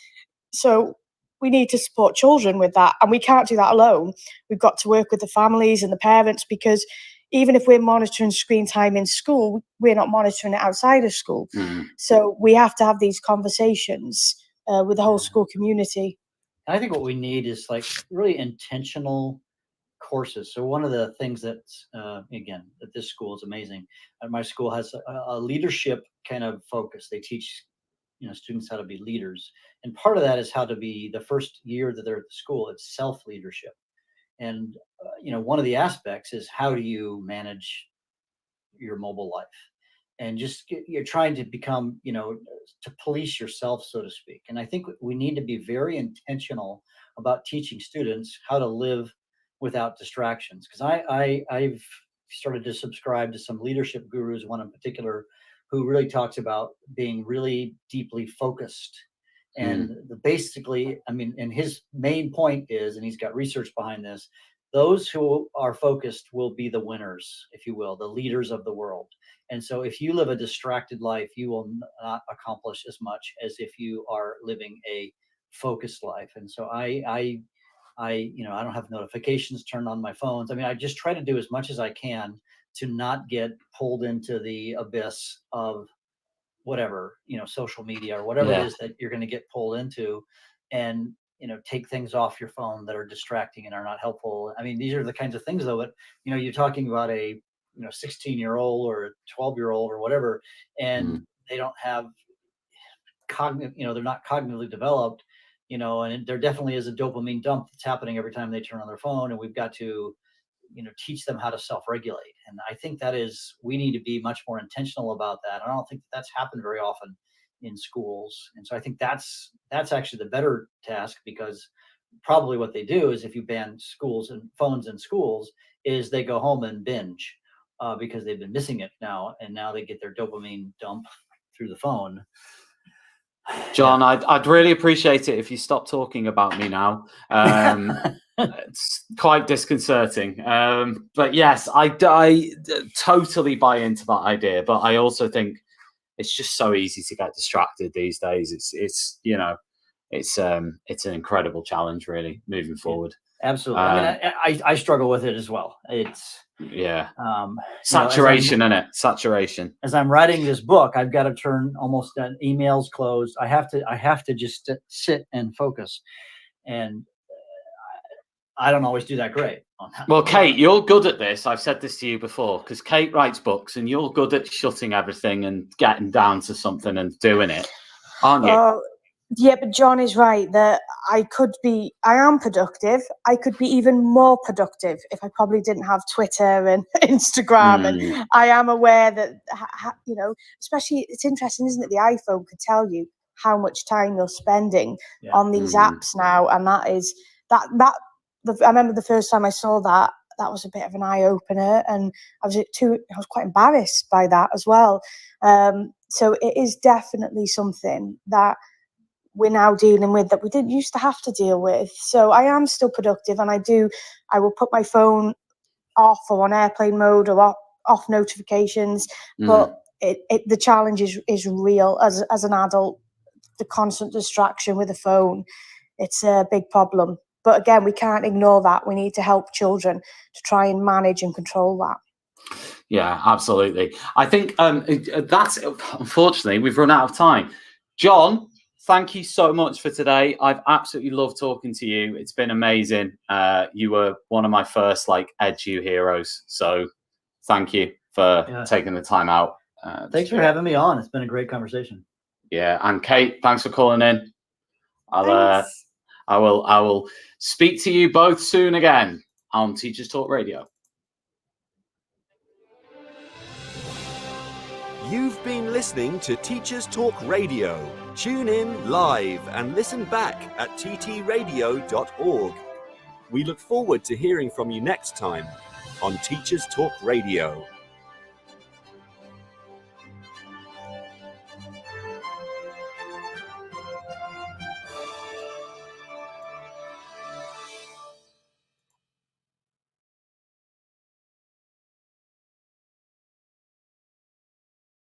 So we need to support children with that. And we can't do that alone. We've got to work with the families and the parents, because even if we're monitoring screen time in school, we're not monitoring it outside of school. So we have to have these conversations with the whole school community. I think what we need is like really intentional courses. So one of the things that, again, at this school is amazing. My school has a leadership kind of focus. They teach, students how to be leaders. And part of that is how to be, the first year that they're at the school, it's self-leadership. And, one of the aspects is how do you manage your mobile life? And you're trying to become, to police yourself, so to speak. And I think we need to be very intentional about teaching students how to live without distractions. Because I've started to subscribe to some leadership gurus, one in particular, who really talks about being really deeply focused. And basically, and his main point is, and he's got research behind this, those who are focused will be the winners, if you will, the leaders of the world. And so if you live a distracted life, you will not accomplish as much as if you are living a focused life. And so I don't have notifications turned on my phones. I just try to do as much as I can to not get pulled into the abyss of whatever, social media or whatever it is that you're going to get pulled into, and, take things off your phone that are distracting and are not helpful. These are the kinds of things, though, that, you're talking about a 16-year-old or a 12-year-old or whatever, and they don't have they're not cognitively developed, and there definitely is a dopamine dump that's happening every time they turn on their phone, and we've got to, teach them how to self-regulate. And I think we need to be much more intentional about that. I don't think that's happened very often in schools. And so I think that's actually the better task, because probably what they do is, if you ban schools and phones in schools, is they go home and binge because they've been missing it now, and now they get their dopamine dump through the phone. John, I'd really appreciate it if you stop talking about me now. It's quite disconcerting. But yes, I totally buy into that idea. But I also think it's just so easy to get distracted these days. It's an incredible challenge, really, moving forward. Absolutely. I struggle with it as well. It's saturation, isn't it? Saturation. As I'm writing this book, I've got to turn almost emails closed. I have to just sit and focus, and I don't always do that great on that. Well, Kate, you're good at this. I've said this to you before, because Kate writes books, and you're good at shutting everything and getting down to something and doing it, aren't you? Yeah, but John is right that I am productive. I could be even more productive if I probably didn't have Twitter and Instagram. And I am aware that, especially, it's interesting, isn't it? The iPhone could tell you how much time you're spending on these apps now. And that is, I remember the first time I saw that was a bit of an eye opener. And I was quite embarrassed by that as well. So it is definitely something that we're now dealing with that we didn't used to have to deal with. So I am still productive, and I will put my phone off or on airplane mode or off notifications. But the challenge is real as an adult. The constant distraction with the phone, it's a big problem. But again, we can't ignore that. We need to help children to try and manage and control that. Yeah, absolutely. I think that's, unfortunately, we've run out of time. John, thank you so much for today. I've absolutely loved talking to you. It's been amazing. You were one of my first edu heroes. So thank you for taking the time out. Thanks for having me on. It's been a great conversation. Yeah, and Kate, thanks for calling in. I will speak to you both soon again on Teachers Talk Radio. You've been listening to Teachers Talk Radio. Tune in live and listen back at ttradio.org. We look forward to hearing from you next time on Teachers Talk Radio.